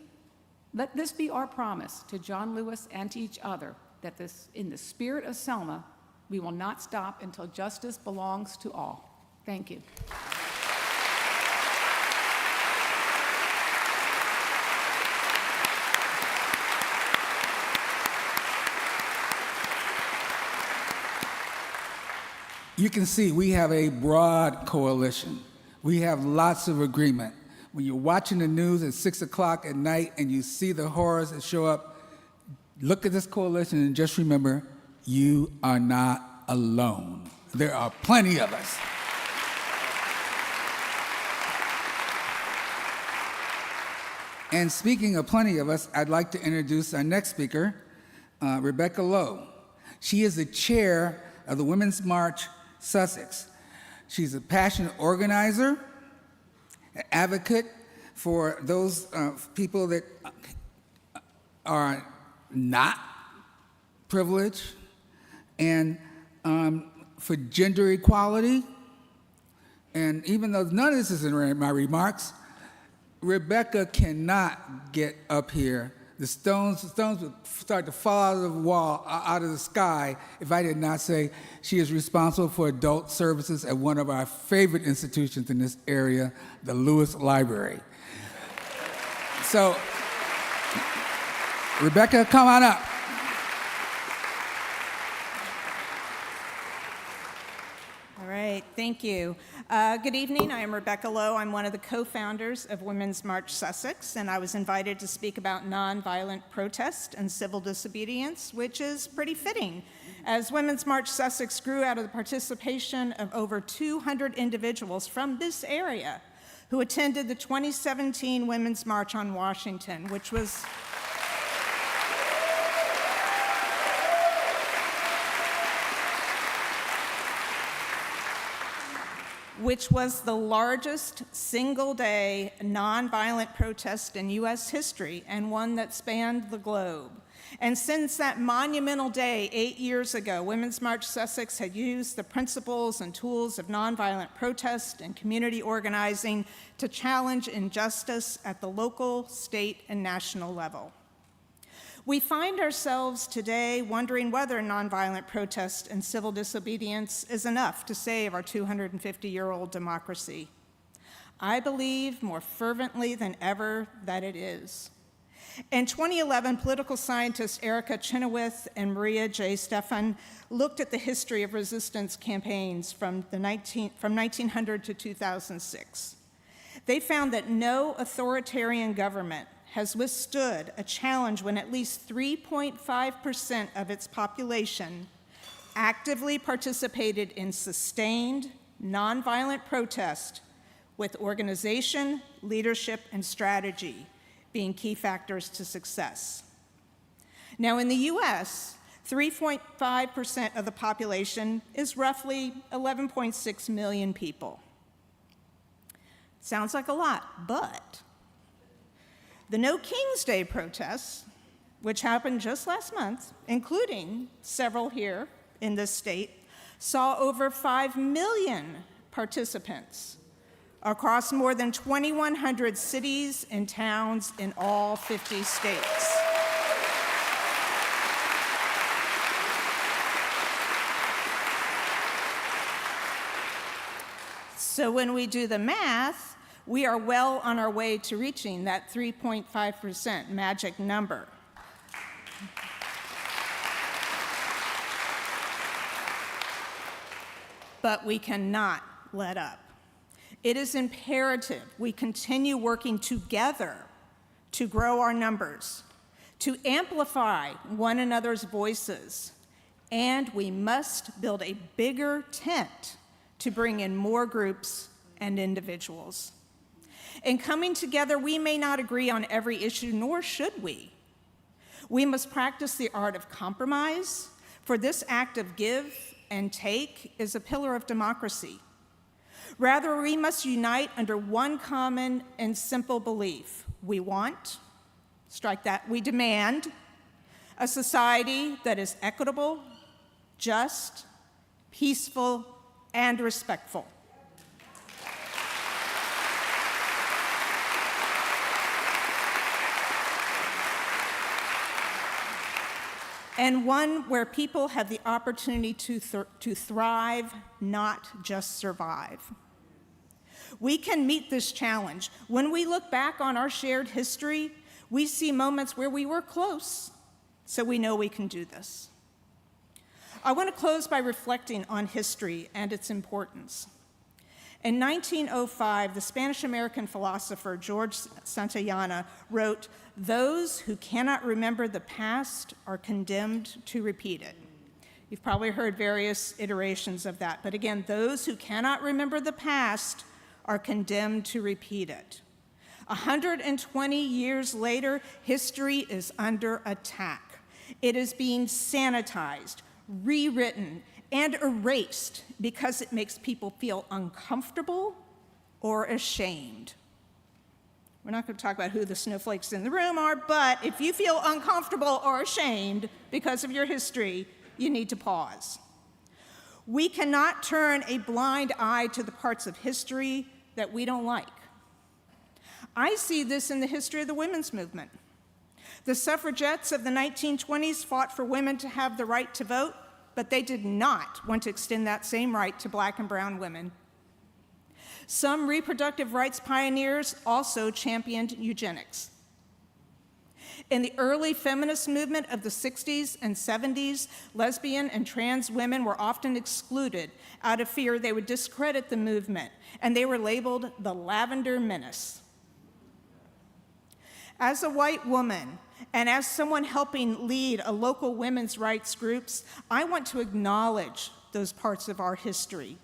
I: Let this be our promise to John Lewis and to each other that in the spirit of Selma, we will not stop until justice belongs to all. Thank you.
B: You can see we have a broad coalition. We have lots of agreement. When you're watching the news at 6 o'clock at night and you see the horrors that show up, look at this coalition and just remember, you are not alone. There are plenty of us. And speaking of plenty of us, I'd like to introduce our next speaker, Rebecca Lowe. She is the chair of the Women's March Sussex. She's a passionate organizer, an advocate for those people that are not privileged, and for gender equality. And even though none of this is in my remarks, Rebecca cannot get up here. The stones would start to fall out of the wall, out of the sky, if I did not say she is responsible for adult services at one of our favorite institutions in this area, the Lewis Library. So, Rebecca, come on up.
J: All right, thank you. Good evening, I am Rebecca Lowe. I'm one of the co-founders of Women's March Sussex, and I was invited to speak about nonviolent protest and civil disobedience, which is pretty fitting, as Women's March Sussex grew out of the participation of over 200 individuals from this area who attended the 2017 Women's March on Washington, which was the largest single-day nonviolent protest in U.S. history and one that spanned the globe. And since that monumental day 8 years ago, Women's March Sussex had used the principles and tools of nonviolent protest and community organizing to challenge injustice at the local, state, and national level. We find ourselves today wondering whether nonviolent protest and civil disobedience is enough to save our 250-year-old democracy. I believe more fervently than ever that it is. In 2011, political scientists Erica Chenoweth and Maria J. Stephan looked at the history of resistance campaigns from 1900 to 2006. They found that no authoritarian government has withstood a challenge when at least 3.5% of its population actively participated in sustained, nonviolent protest, with organization, leadership, and strategy being key factors to success. Now, in the US, 3.5% of the population is roughly 11.6 million people. Sounds like a lot, but the No King's Day protests, which happened just last month, including several here in this state, saw over 5 million participants across more than 2,100 cities and towns in all 50 states. So when we do the math, we are well on our way to reaching that 3.5% magic number. But we cannot let up. It is imperative we continue working together to grow our numbers, to amplify one another's voices, and we must build a bigger tent to bring in more groups and individuals. In coming together, we may not agree on every issue, nor should we. We must practice the art of compromise, for this act of give and take is a pillar of democracy. Rather, we must unite under one common and simple belief. We want, strike that, we demand a society that is equitable, just, peaceful, and respectful. and one where people have the opportunity to thrive, not just survive. We can meet this challenge. When we look back on our shared history, we see moments where we were close, so we know we can do this. I want to close by reflecting on history and its importance. In 1905, the Spanish-American philosopher George Santayana wrote, "Those who cannot remember the past are condemned to repeat it." You've probably heard various iterations of that, but again, those who cannot remember the past are condemned to repeat it. 120 years later, history is under attack. It is being sanitized, rewritten, and erased because it makes people feel uncomfortable or ashamed. We're not going to talk about who the snowflakes in the room are, but if you feel uncomfortable or ashamed because of your history, you need to pause. We cannot turn a blind eye to the parts of history that we don't like. I see this in the history of the women's movement. The suffragettes of the 1920s fought for women to have the right to vote, but they did not want to extend that same right to black and brown women. Some reproductive rights pioneers also championed eugenics. In the early feminist movement of the 60s and 70s, lesbian and trans women were often excluded out of fear they would discredit the movement, and they were labeled the Lavender Menace. As a white woman, and as someone helping lead a local women's rights groups, I want to acknowledge those parts of our history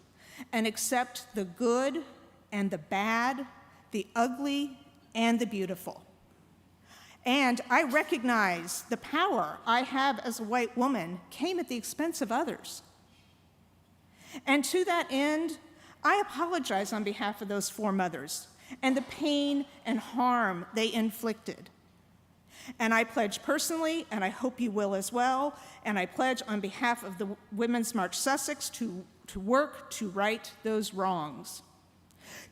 J: and accept the good and the bad, the ugly and the beautiful. And I recognize the power I have as a white woman came at the expense of others. And to that end, I apologize on behalf of those foremothers and the pain and harm they inflicted. And I pledge personally, and I hope you will as well, and I pledge on behalf of the Women's March Sussex to work to right those wrongs,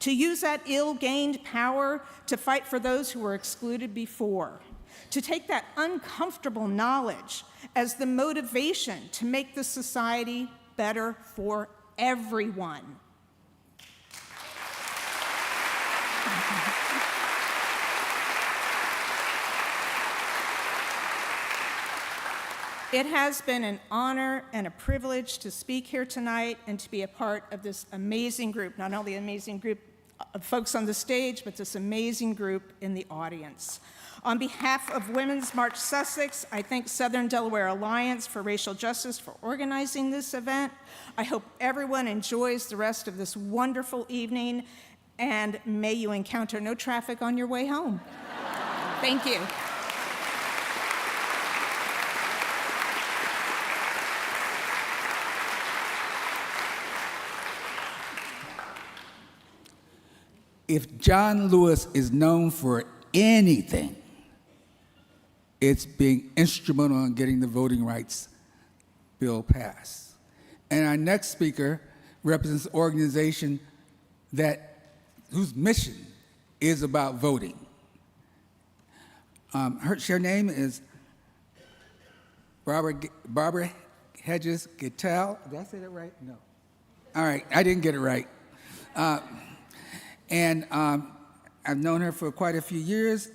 J: to use that ill-gained power to fight for those who were excluded before, to take that uncomfortable knowledge as the motivation to make the society better for everyone. It has been an honor and a privilege to speak here tonight and to be a part of this amazing group, not only an amazing group of folks on the stage, but this amazing group in the audience. On behalf of Women's March Sussex, I thank Southern Delaware Alliance for Racial Justice for organizing this event. I hope everyone enjoys the rest of this wonderful evening, and may you encounter no traffic on your way home. Thank you.
B: If John Lewis is known for anything, it's being instrumental in getting the voting rights bill passed. And our next speaker represents an organization whose mission is about voting. Her name is Barbara Hedges Gittel. Did I say that right? No. All right, I didn't get it right. And I've known her for quite a few years.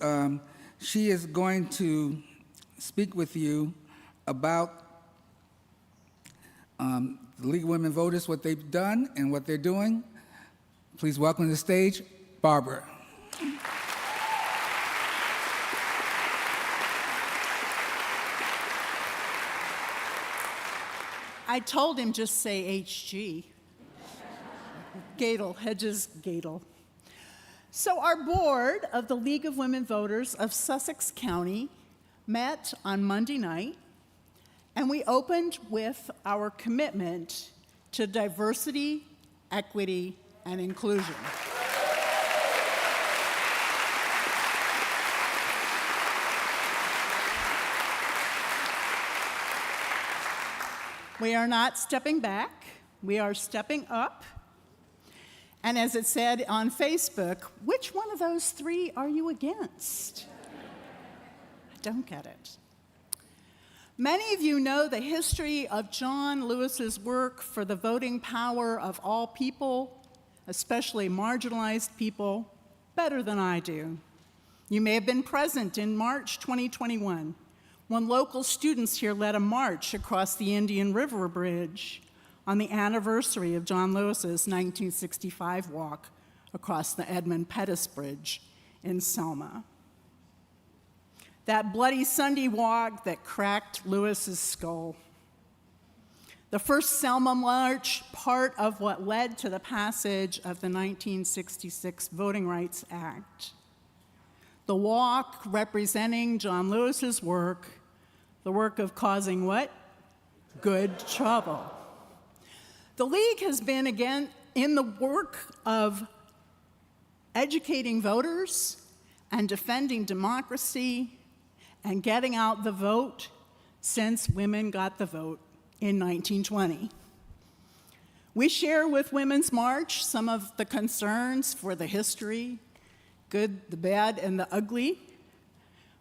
B: She is going to speak with you about the League of Women Voters, what they've done and what they're doing. Please welcome to the stage, Barbara.
K: I told him just say HG. Gadel, Hedges Gadel. So our board of the League of Women Voters of Sussex County met on Monday night, and we opened with our commitment to diversity, equity, and inclusion. We are not stepping back, we are stepping up. And as it said on Facebook, which one of those three are you against? I don't get it. Many of you know the history of John Lewis's work for the voting power of all people, especially marginalized people, better than I do. You may have been present in March 2021 when local students here led a march across the Indian River Bridge on the anniversary of John Lewis's 1965 walk across the Edmund Pettus Bridge in Selma. That Bloody Sunday walk that cracked Lewis's skull. The first Selma March, part of what led to the passage of the 1966 Voting Rights Act. The walk representing John Lewis's work, the work of causing what? Good trouble. The League has been, again, in the work of educating voters and defending democracy and getting out the vote since women got the vote in 1920. We share with Women's March some of the concerns for the history, good, the bad, and the ugly,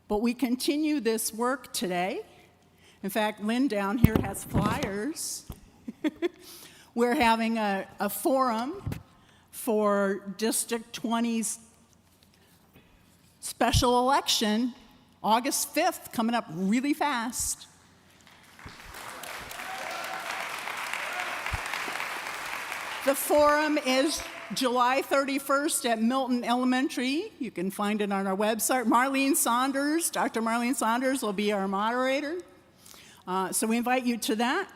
K: but we continue this work today. In fact, Lynn down here has flyers. We're having a forum for District 20's special election, August 5th, coming up really fast. The forum is July 31st at Milton Elementary. You can find it on our website. Marlene Saunders, Dr. Marlene Saunders will be our moderator. So we invite you to that.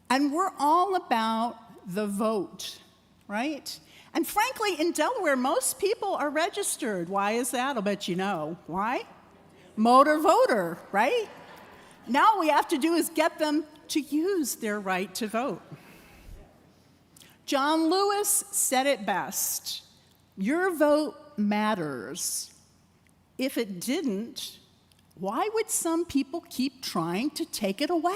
K: And we're all about the vote, right? And frankly, in Delaware, most people are registered. Why is that? I'll bet you know. Why? Motor voter, right? Now all we have to do is get them to use their right to vote. John Lewis said it best. Your vote matters. If it didn't, why would some people keep trying to take it away?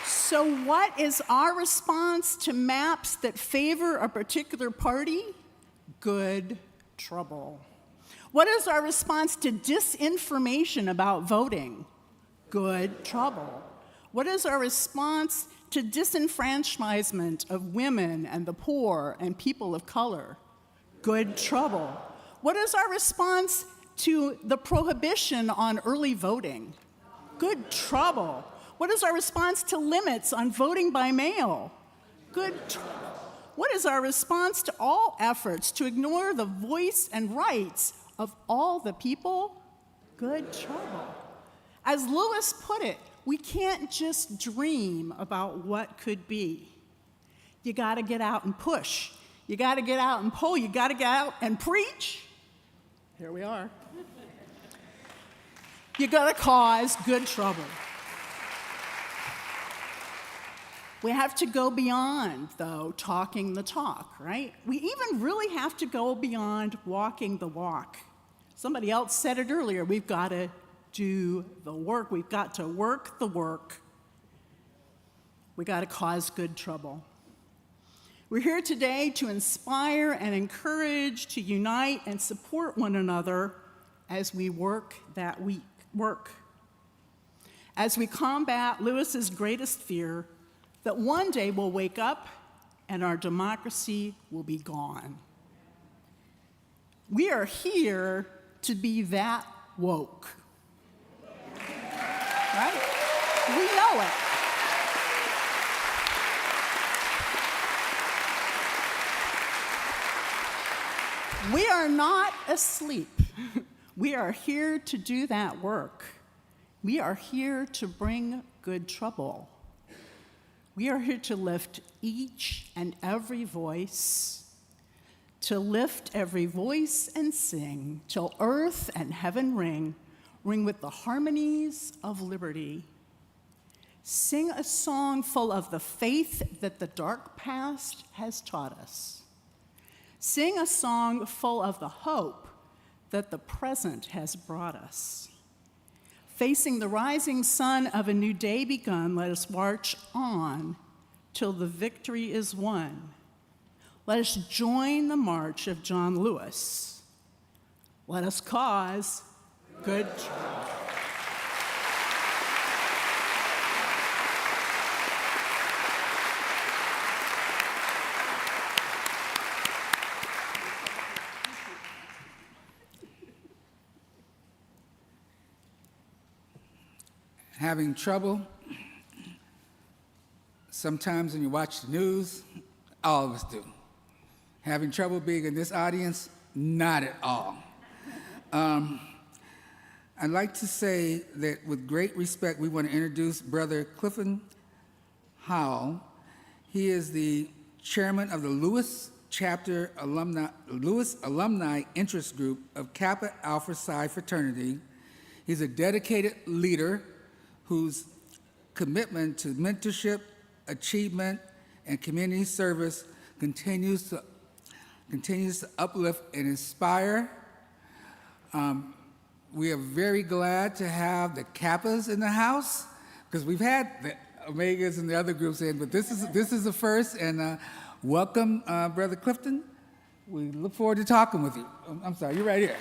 K: So what is our response to maps that favor a particular party? Good trouble. What is our response to disinformation about voting? Good trouble. What is our response to disenfranchisement of women and the poor and people of color? Good trouble. What is our response to the prohibition on early voting? Good trouble. What is our response to limits on voting by mail? Good trouble. What is our response to all efforts to ignore the voice and rights of all the people? Good trouble. As Lewis put it, we can't just dream about what could be. You got to get out and push. You got to get out and poll. You got to get out and preach. Here we are. You got to cause good trouble. We have to go beyond, though, talking the talk, right? We even really have to go beyond walking the walk. Somebody else said it earlier. We've got to do the work. We've got to work the work. We got to cause good trouble. We're here today to inspire and encourage, to unite and support one another as we work that work. As we combat Lewis's greatest fear, that one day we'll wake up and our democracy will be gone. We are here to be that woke. Right? We know it. We are not asleep. We are here to do that work. We are here to bring good trouble. We are here to lift each and every voice, to lift every voice and sing, till earth and heaven ring with the harmonies of liberty. Sing a song full of the faith that the dark past has taught us. Sing a song full of the hope that the present has brought us. Facing the rising sun of a new day begun, let us march on till the victory is won. Let us join the march of John Lewis. Let us cause good change.
B: Having trouble sometimes when you watch the news? All of us do. Having trouble being in this audience? Not at all. I'd like to say that with great respect, we want to introduce Brother Clifton Howell. He is the chairman of the Lewis Alumni Interest Group of Kappa Alpha Psi Fraternity. He's a dedicated leader whose commitment to mentorship, achievement, and community service continues to uplift and inspire. We are very glad to have the Kappas in the house, because we've had the Omegas and the other groups in, but this is the first, and welcome, Brother Clifton. We look forward to talking with you. I'm sorry, you're right here.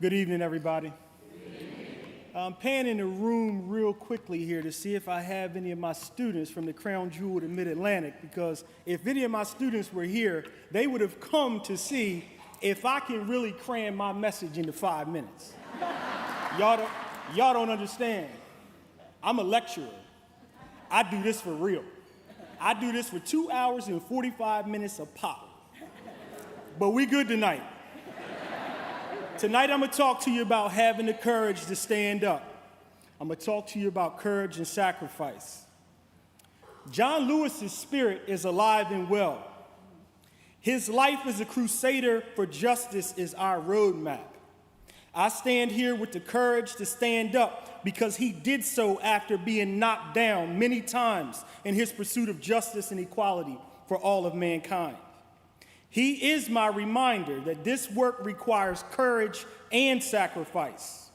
L: Good evening, everybody. I'm panning the room real quickly here to see if I have any of my students from the Crown Jewel to Mid-Atlantic, because if any of my students were here, they would have come to see if I can really cram my message into 5 minutes. Y'all don't understand. I'm a lecturer. I do this for real. I do this for 2 hours and 45 minutes a pop. But we good tonight. Tonight, I'm going to talk to you about having the courage to stand up. I'm going to talk to you about courage and sacrifice. John Lewis's spirit is alive and well. His life as a crusader for justice is our roadmap. I stand here with the courage to stand up because he did so after being knocked down many times in his pursuit of justice and equality for all of mankind. He is my reminder that this work requires courage and sacrifice.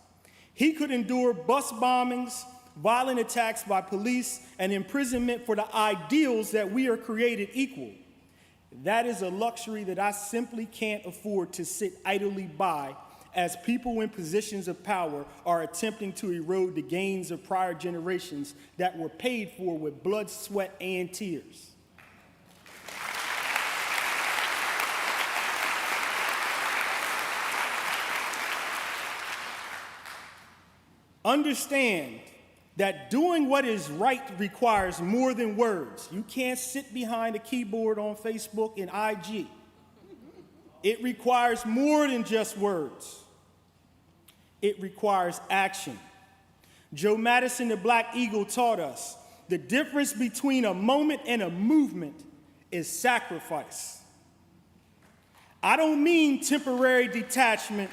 L: He could endure bus bombings, violent attacks by police, and imprisonment for the ideals that we are created equal. That is a luxury that I simply can't afford to sit idly by as people in positions of power are attempting to erode the gains of prior generations that were paid for with blood, sweat, and tears. Understand that doing what is right requires more than words. You can't sit behind a keyboard on Facebook and IG. It requires more than just words. It requires action. Joe Madison, the Black Eagle, taught us the difference between a moment and a movement is sacrifice. I don't mean temporary detachment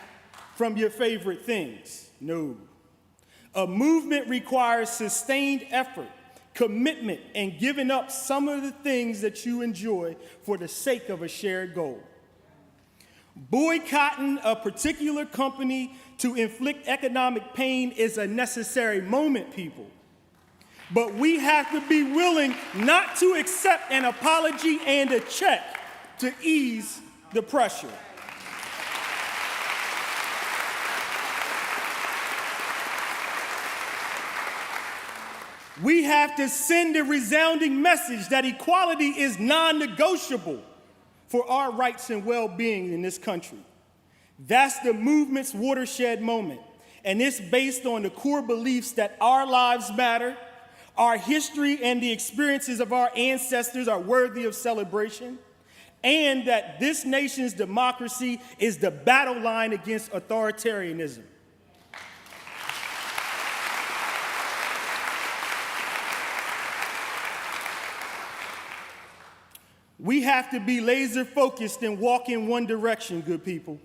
L: from your favorite things. No. A movement requires sustained effort, commitment, and giving up some of the things that you enjoy for the sake of a shared goal. Boycotting a particular company to inflict economic pain is a necessary moment, people. But we have to be willing not to accept an apology and a check to ease the pressure. We have to send a resounding message that equality is non-negotiable for our rights and well-being in this country. That's the movement's watershed moment, and it's based on the core beliefs that our lives matter, our history and the experiences of our ancestors are worthy of celebration, and that this nation's democracy is the battle line against authoritarianism. We have to be laser focused and walk in one direction, good people.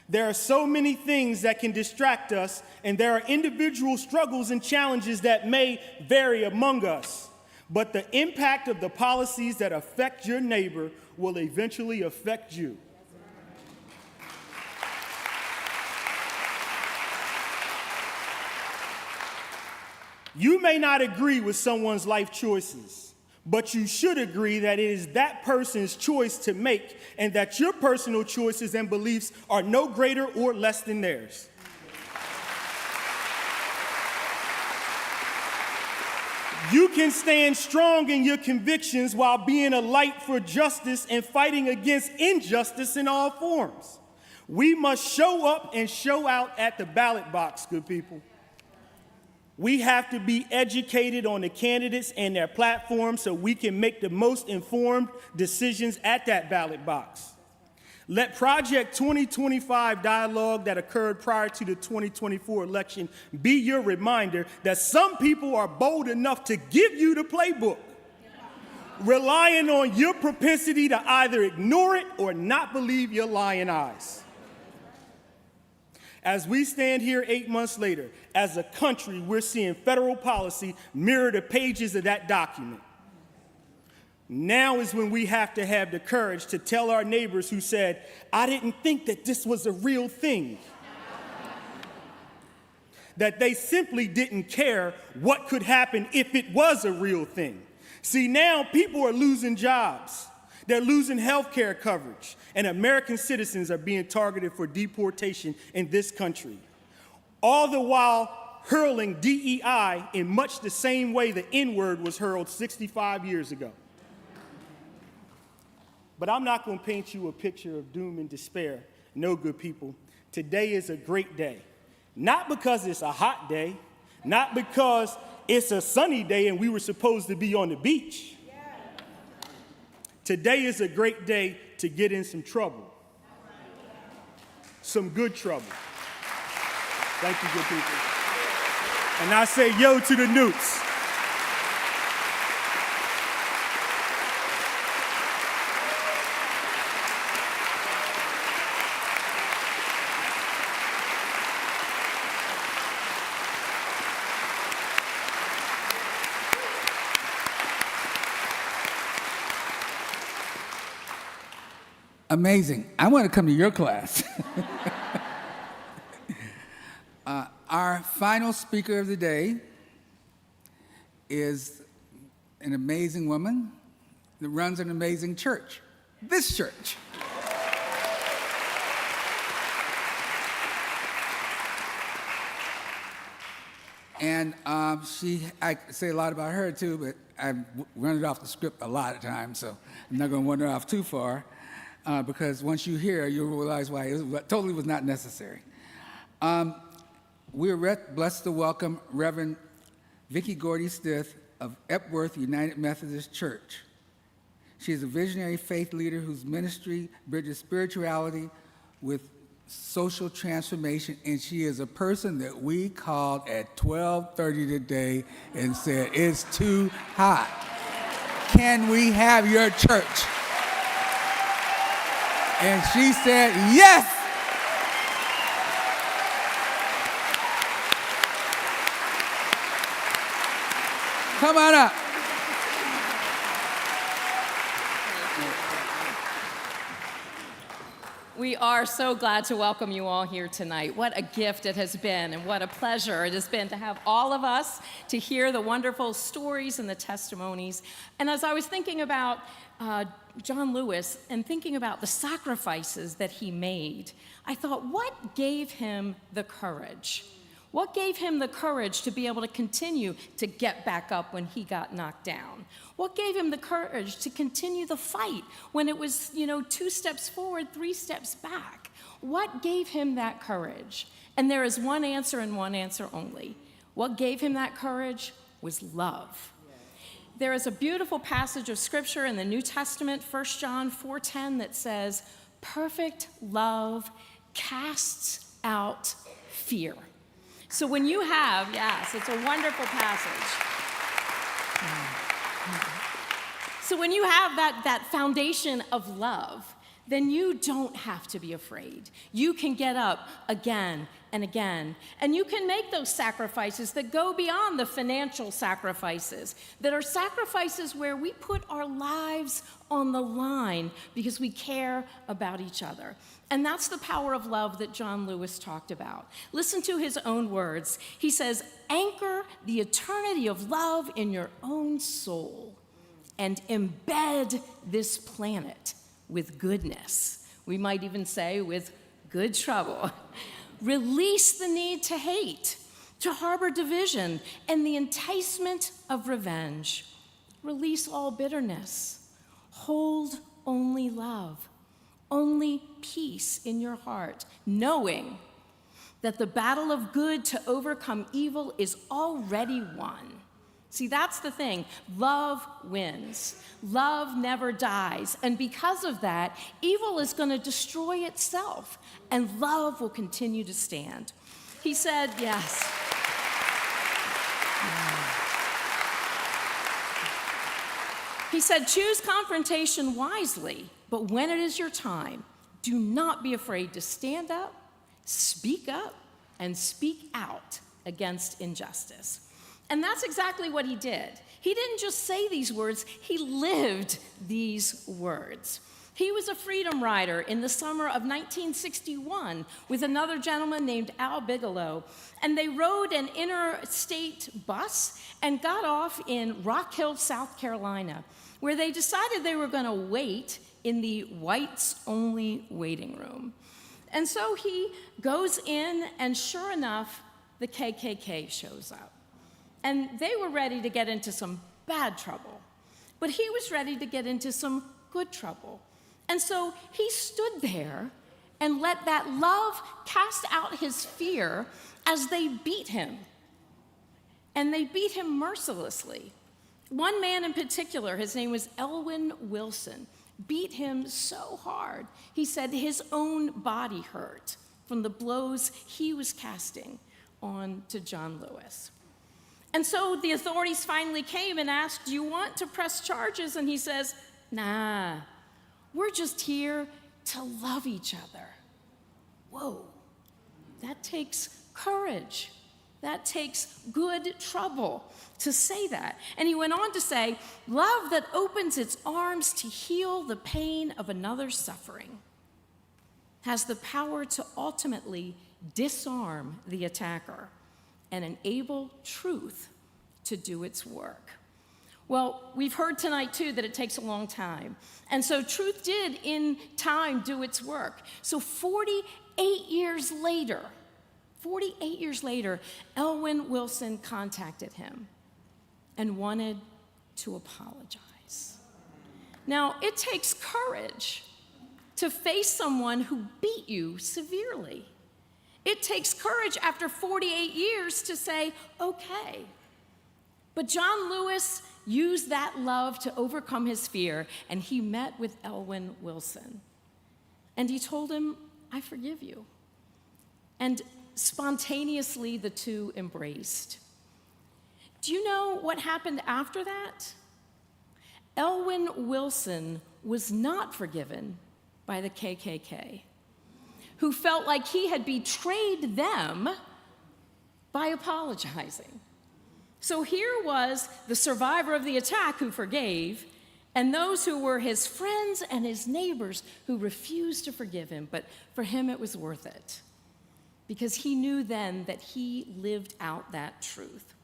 L: There are so many things that can distract us, and there are individual struggles and challenges that may vary among us. But the impact of the policies that affect your neighbor will eventually affect you. You may not agree with someone's life choices, but you should agree that it is that person's choice to make and that your personal choices and beliefs are no greater or less than theirs. You can stand strong in your convictions while being a light for justice and fighting against injustice in all forms. We must show up and show out at the ballot box, good people. We have to be educated on the candidates and their platforms so we can make the most informed decisions at that ballot box. Let Project 2025 dialogue that occurred prior to the 2024 election be your reminder that some people are bold enough to give you the playbook, relying on your propensity to either ignore it or not believe your lying eyes. As we stand here 8 months later, as a country, we're seeing federal policy mirror the pages of that document. Now is when we have to have the courage to tell our neighbors who said, "I didn't think that this was a real thing," that they simply didn't care what could happen if it was a real thing. See, now people are losing jobs. They're losing health care coverage, and American citizens are being targeted for deportation in this country, all the while hurling DEI in much the same way the N-word was hurled 65 years ago. But I'm not going to paint you a picture of doom and despair. No, good people. Today is a great day. Not because it's a hot day, not because it's a sunny day and we were supposed to be on the beach. Today is a great day to get in some trouble. Some good trouble. Thank you, good people. And I say yo to the newts.
B: Amazing. I want to come to your class. Our final speaker of the day is an amazing woman that runs an amazing church, this church. And I say a lot about her too, but I've run it off the script a lot of times, so I'm not going to wander off too far, because once you hear, you'll realize why it totally was not necessary. We're blessed to welcome Reverend Vicki Gordy Stith of Epworth United Methodist Church. She is a visionary faith leader whose ministry bridges spirituality with social transformation, and she is a person that we called at 12:30 today and said, "It's too hot. Can we have your church?" And she said, "Yes." Come on up.
M: We are so glad to welcome you all here tonight. What a gift it has been, and what a pleasure it has been to have all of us to hear the wonderful stories and the testimonies. And as I was thinking about John Lewis and thinking about the sacrifices that he made, I thought, what gave him the courage? What gave him the courage to be able to continue to get back up when he got knocked down? What gave him the courage to continue the fight when it was, 2 steps forward, 3 steps back? What gave him that courage? And there is one answer and one answer only. What gave him that courage was love. There is a beautiful passage of scripture in the New Testament, 1 John 4:10, that says, "Perfect love casts out fear." So when you have, yes, it's a wonderful passage. So when you have that foundation of love, then you don't have to be afraid. You can get up again and again, and you can make those sacrifices that go beyond the financial sacrifices, that are sacrifices where we put our lives on the line because we care about each other. And that's the power of love that John Lewis talked about. Listen to his own words. He says, "Anchor the eternity of love in your own soul and embed this planet with goodness." We might even say with good trouble. Release the need to hate, to harbor division, and the enticement of revenge. Release all bitterness. Hold only love, only peace in your heart, knowing that the battle of good to overcome evil is already won. See, that's the thing. Love wins. Love never dies. And because of that, evil is going to destroy itself, and love will continue to stand. He said, yes. He said, choose confrontation wisely, but when it is your time, do not be afraid to stand up, and speak out against injustice. And that's exactly what he did. He didn't just say these words, he lived these words. He was a freedom rider in the summer of 1961 with another gentleman named Al Bigelow, and they rode an interstate bus and got off in Rock Hill, South Carolina, where they decided they were going to wait in the whites-only waiting room. And so he goes in, and sure enough, the KKK shows up. And they were ready to get into some bad trouble, but he was ready to get into some good trouble. And so he stood there and let that love cast out his fear as they beat him. And they beat him mercilessly. One man in particular, his name was Elwyn Wilson, beat him so hard, he said his own body hurt from the blows he was casting on to John Lewis. And so the authorities finally came and asked, do you want to press charges? And he says, nah, we're just here to love each other. Whoa, that takes courage. That takes good trouble to say that. And he went on to say, love that opens its arms to heal the pain of another's suffering has the power to ultimately disarm the attacker and enable truth to do its work. Well, we've heard tonight, too, that it takes a long time. And so truth did, in time, do its work. So 48 years later, Elwyn Wilson contacted him and wanted to apologize. Now, it takes courage to face someone who beat you severely. It takes courage after 48 years to say, okay. But John Lewis used that love to overcome his fear, and he met with Elwyn Wilson. And he told him, I forgive you. And spontaneously, the two embraced. Do you know what happened after that? Elwyn Wilson was not forgiven by the KKK, who felt like he had betrayed them by apologizing. So here was the survivor of the attack who forgave, and those who were his friends and his neighbors who refused to forgive him, but for him it was worth it, because he knew then that he lived out that truth.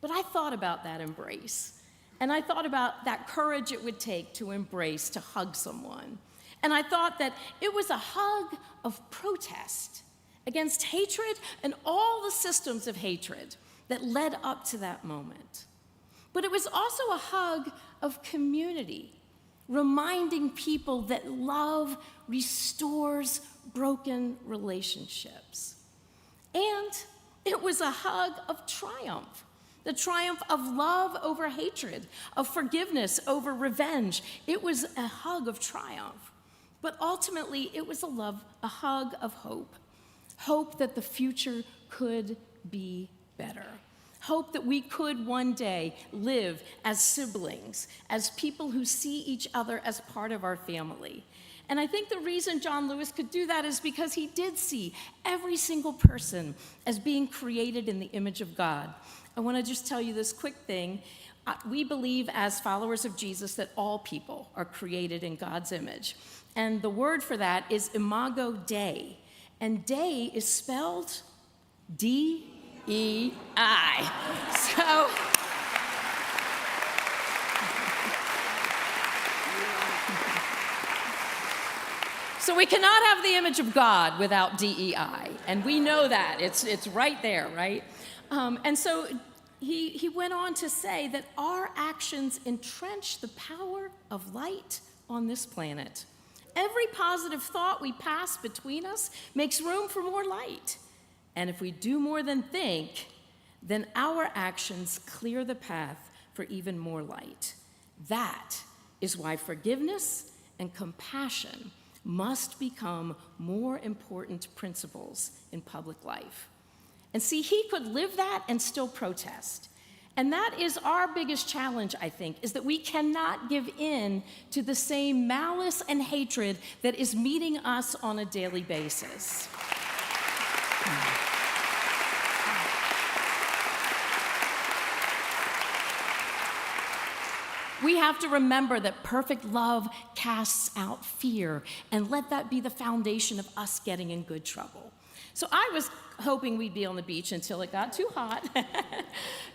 M: But I thought about that embrace, and I thought about that courage it would take to embrace, to hug someone. And I thought that it was a hug of protest against hatred and all the systems of hatred that led up to that moment. But it was also a hug of community, reminding people that love restores broken relationships. And it was a hug of triumph, the triumph of love over hatred, of forgiveness over revenge. It was a hug of triumph. But ultimately, it was a hug of hope. Hope that the future could be better. Hope that we could one day live as siblings, as people who see each other as part of our family. And I think the reason John Lewis could do that is because he did see every single person as being created in the image of God. I want to just tell you this quick thing. We believe as followers of Jesus that all people are created in God's image. And the word for that is imago Dei. And Dei is spelled D-E-I. So we cannot have the image of God without DEI, and we know that. It's right there, right? And so he went on to say that our actions entrench the power of light on this planet. Every positive thought we pass between us makes room for more light. And if we do more than think, then our actions clear the path for even more light. That is why forgiveness and compassion must become more important principles in public life. And see, he could live that and still protest. And that is our biggest challenge, I think, is that we cannot give in to the same malice and hatred that is meeting us on a daily basis. We have to remember that perfect love casts out fear, and let that be the foundation of us getting in good trouble. So I was hoping we'd be on the beach until it got too hot,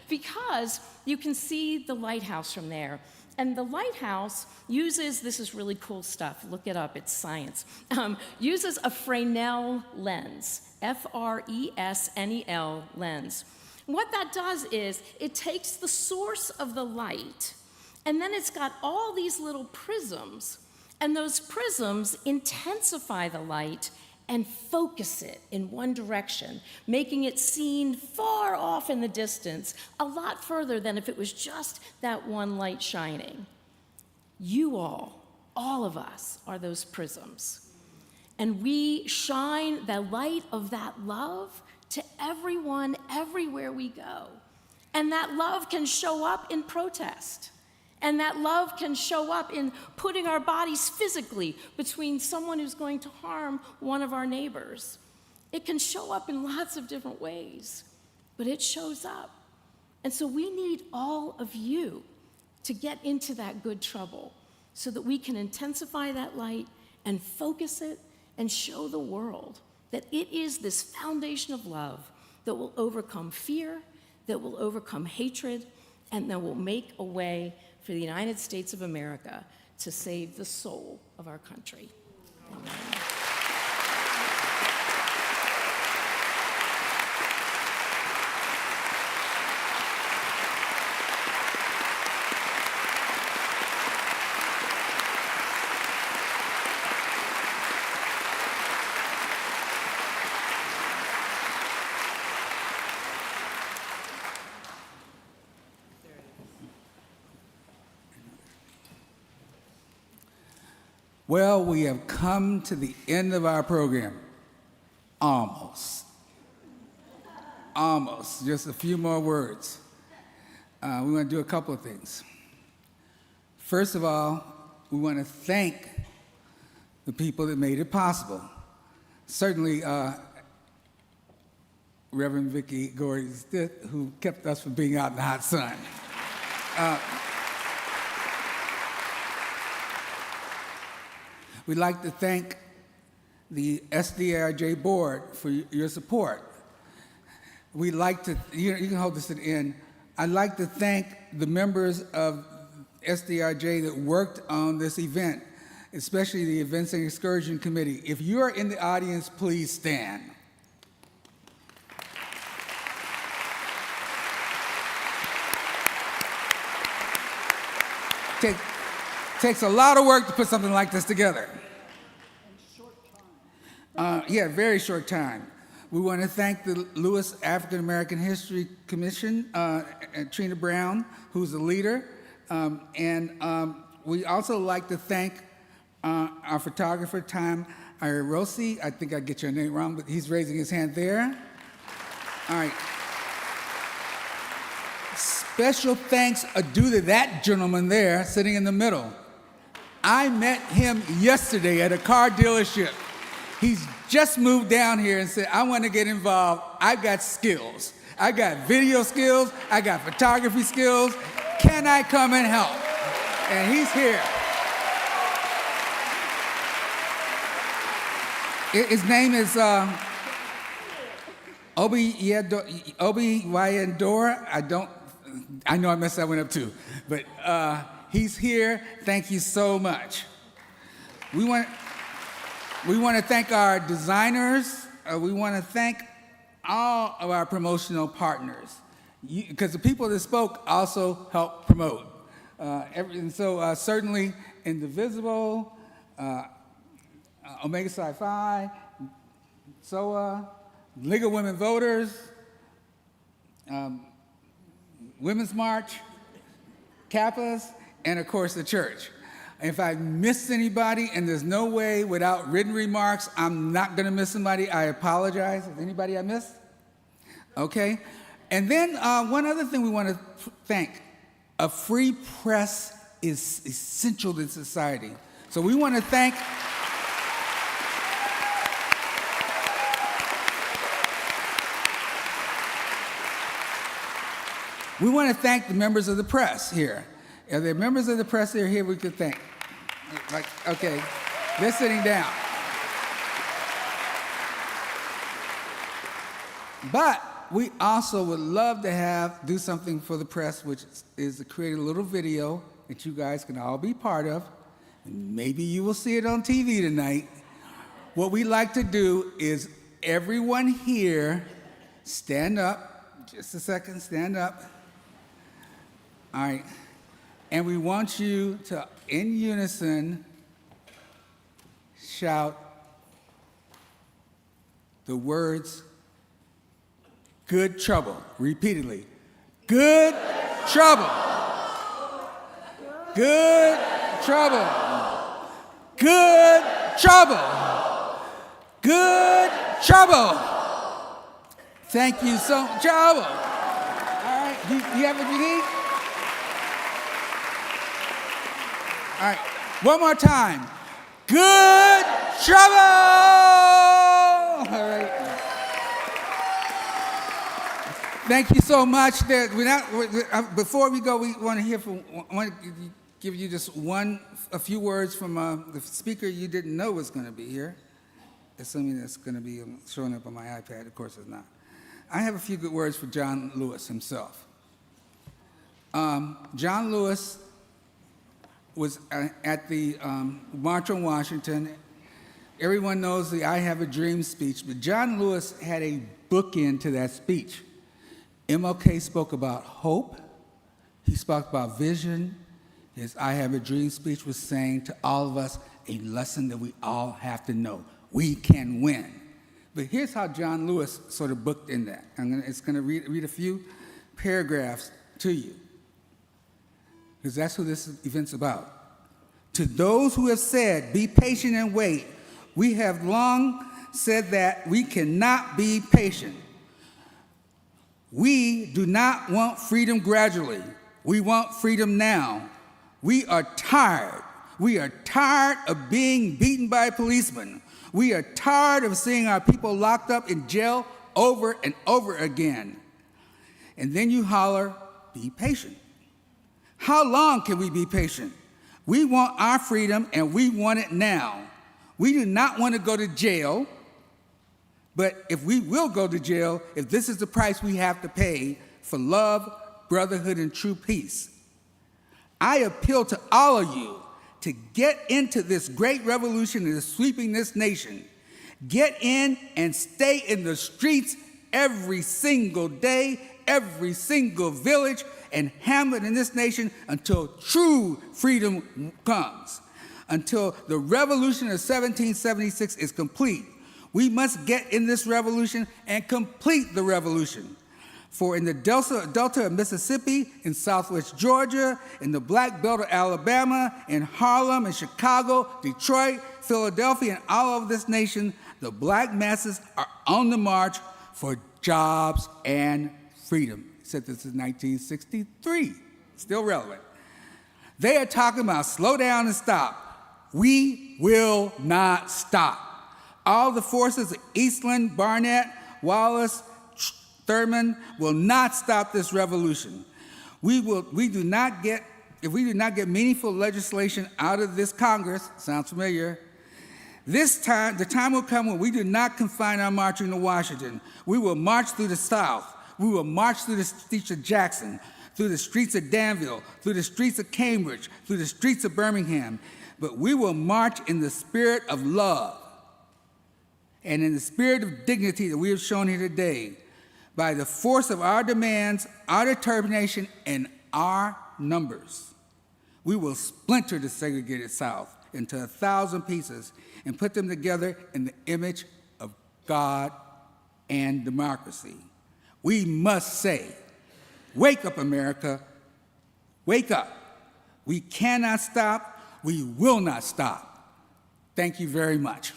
M: because you can see the lighthouse from there. And the lighthouse uses, this is really cool stuff, look it up, it's science, uses a Fresnel lens, F-R-E-S-N-E-L lens. What that does is it takes the source of the light, and then it's got all these little prisms, and those prisms intensify the light and focus it in one direction, making it seen far off in the distance, a lot further than if it was just that one light shining. You all of us, are those prisms. And we shine the light of that love to everyone, everywhere we go. And that love can show up in protest. And that love can show up in putting our bodies physically between someone who's going to harm one of our neighbors. It can show up in lots of different ways, but it shows up. And so we need all of you to get into that good trouble so that we can intensify that light and focus it and show the world that it is this foundation of love that will overcome fear, that will overcome hatred, and that will make a way for the United States of America to save the soul of our country. Amen.
B: Well, we have come to the end of our program. Almost. Almost. Just a few more words. We want to do a couple of things. First of all, we want to thank the people that made it possible. Certainly, Reverend Vicki Gordy-Stith, who kept us from being out in the hot sun. We'd like to thank the SDRJ board for your support. We'd like to, you can hold this at the end. I'd like to thank the members of SDRJ that worked on this event, especially the Events and Excursion Committee. If you are in the audience, please stand. Takes a lot of work to put something like this together. Yeah, very short time. We want to thank the Lewis African American History Commission, Trina Brown, who's the leader. We also like to thank our photographer, Tom Irosi. I think I get your name wrong, but he's raising his hand there. All right. Special thanks are due to that gentleman there, sitting in the middle. I met him yesterday at a car dealership. He's just moved down here and said, I want to get involved. I got skills. I got video skills. I got photography skills. Can I come and help? And he's here. His name is Obi Wayandora. I know I messed that one up too, but he's here. Thank you so much. We want to thank our designers. We want to thank all of our promotional partners, because the people that spoke also help promote. And so certainly Indivisible, Omega Psi Phi, SOA, League of Women Voters, Women's March, Kappas, and of course the church. If I missed anybody, and there's no way without written remarks, I'm not going to miss somebody, I apologize. Is anybody I missed? Okay. And then one other thing we want to thank. A free press is essential to society. So we want to thank the members of the press here. Are there members of the press that are here we could thank? Like, okay, they're sitting down. But we also would love to do something for the press, which is to create a little video that you guys can all be part of. And maybe you will see it on TV tonight. What we like to do is everyone here stand up. Just a second, stand up. All right. And we want you to, in unison, shout the words, good trouble, repeatedly. Good trouble. Good trouble. Good trouble. Good trouble. Thank you so much. Trouble. All right, you have what you need? All right, one more time. Good trouble! All right. Thank you so much. Before we go, we want to give you just a few words from the speaker you didn't know was going to be here. Assuming that's going to be showing up on my iPad. Of course it's not. I have a few good words for John Lewis himself. John Lewis was at the March on Washington. Everyone knows the I Have a Dream speech, but John Lewis had a bookend to that speech. MLK spoke about hope. He spoke about vision. His I Have a Dream speech was saying to all of us a lesson that we all have to know. We can win. But here's how John Lewis sort of booked in that. It's going to read a few paragraphs to you, because that's who this event's about. To those who have said, be patient and wait, we have long said that we cannot be patient. We do not want freedom gradually. We want freedom now. We are tired. We are tired of being beaten by policemen. We are tired of seeing our people locked up in jail over and over again. And then you holler, be patient. How long can we be patient? We want our freedom and we want it now. We do not want to go to jail, but if we will go to jail, if this is the price we have to pay for love, brotherhood, and true peace, I appeal to all of you to get into this great revolution that is sweeping this nation. Get in and stay in the streets every single day, every single village and hamlet in this nation until true freedom comes. Until the revolution of 1776 is complete. We must get in this revolution and complete the revolution. For in the Delta of Mississippi, in Southwest Georgia, in the Black Belt of Alabama, in Harlem, in Chicago, Detroit, Philadelphia, and all over this nation, the black masses are on the march for jobs and freedom. He said this in 1963, still relevant. They are talking about slow down and stop. We will not stop. All the forces of Eastland, Barnett, Wallace, Thurman will not stop this revolution. If we do not get meaningful legislation out of this Congress, sounds familiar, the time will come when we do not confine our marching to Washington. We will march through the South. We will march through the streets of Jackson, through the streets of Danville, through the streets of Cambridge, through the streets of Birmingham. But we will march in the spirit of love and in the spirit of dignity that we have shown here today, by the force of our demands, our determination, and our numbers. We will splinter the segregated South into 1,000 pieces and put them together in the image of God and democracy. We must say, wake up, America, wake up. We cannot stop, we will not stop. Thank you very much.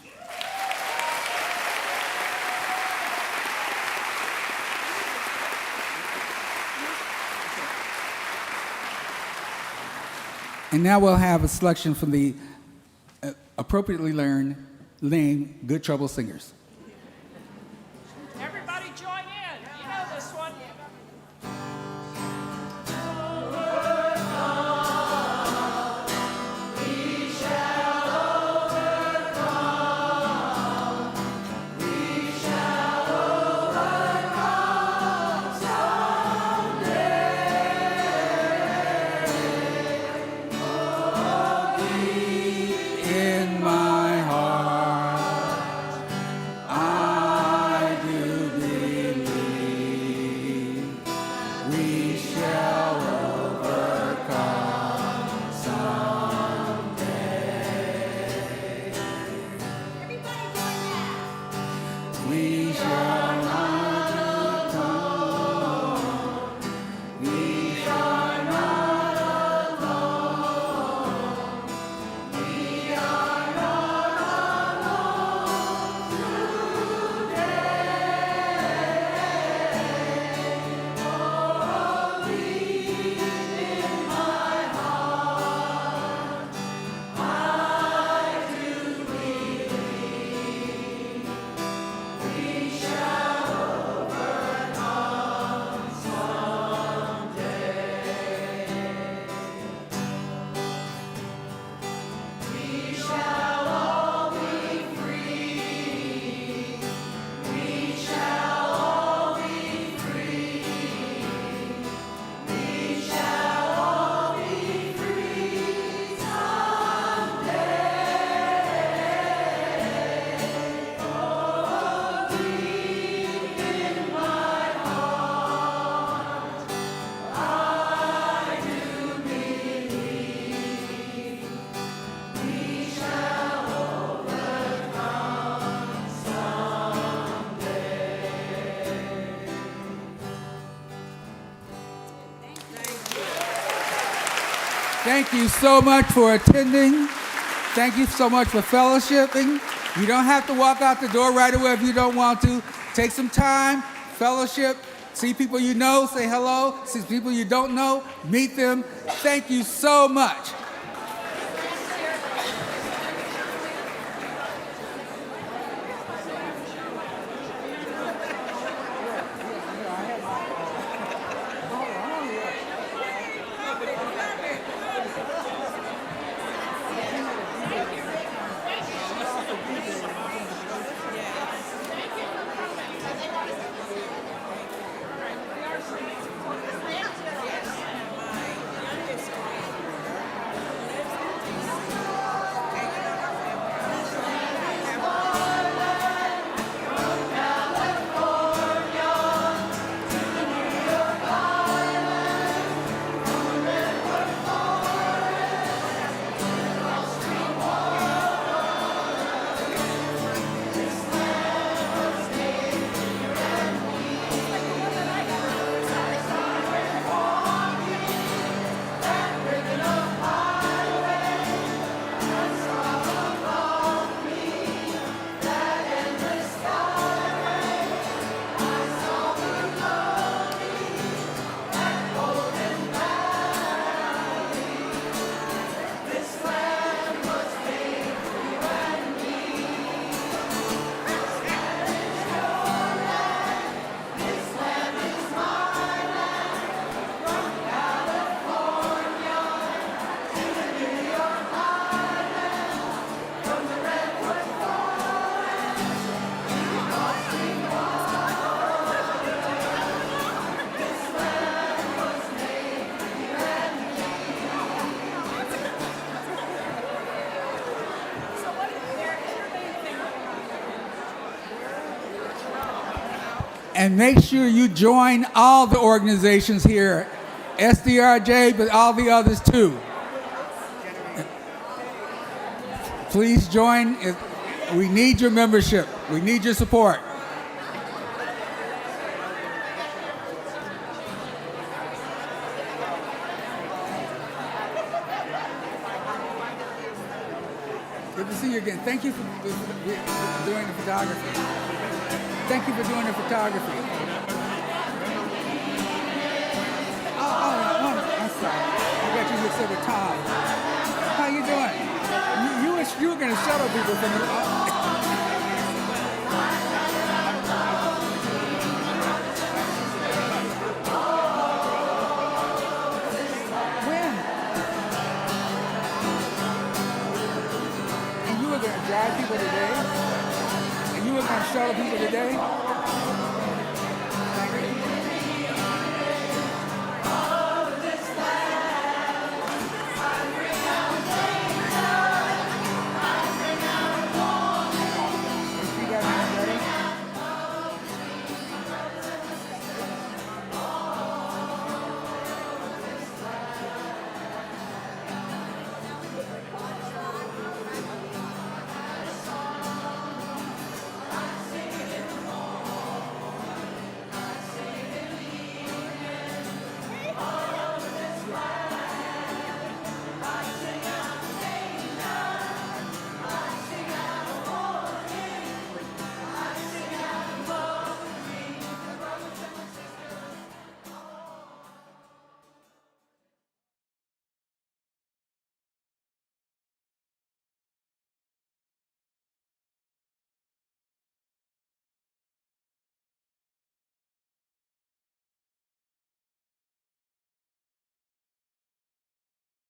B: And now we'll have a selection from the appropriately named Good Trouble Singers.
I: Everybody join in. You know this one.
B: In my heart, I do believe we shall overcome someday. We shall not alone. We are not alone. We are not alone today. Oh, deep in my heart, I do believe we shall overcome someday. We shall all be free. We shall all be free. We shall all be free someday. Oh, deep in my heart, I do believe we shall overcome someday. Thank you so much for attending. Thank you so much for fellowshipping. You don't have to walk out the door right away if you don't want to. Take some time, fellowship, see people you know, say hello. See people you don't know, meet them. Thank you so much. And make sure you join all the organizations here, SDRJ, but all the others too. Please join. We need your membership. We need your support. Good to see you again. Thank you for doing the photography. Thank you for doing the photography. I'm sorry. I got you mixed up with Tom. How you doing? You were going to shuttle people from the... When? And you were going to drive people today? And you were going to shuttle people today?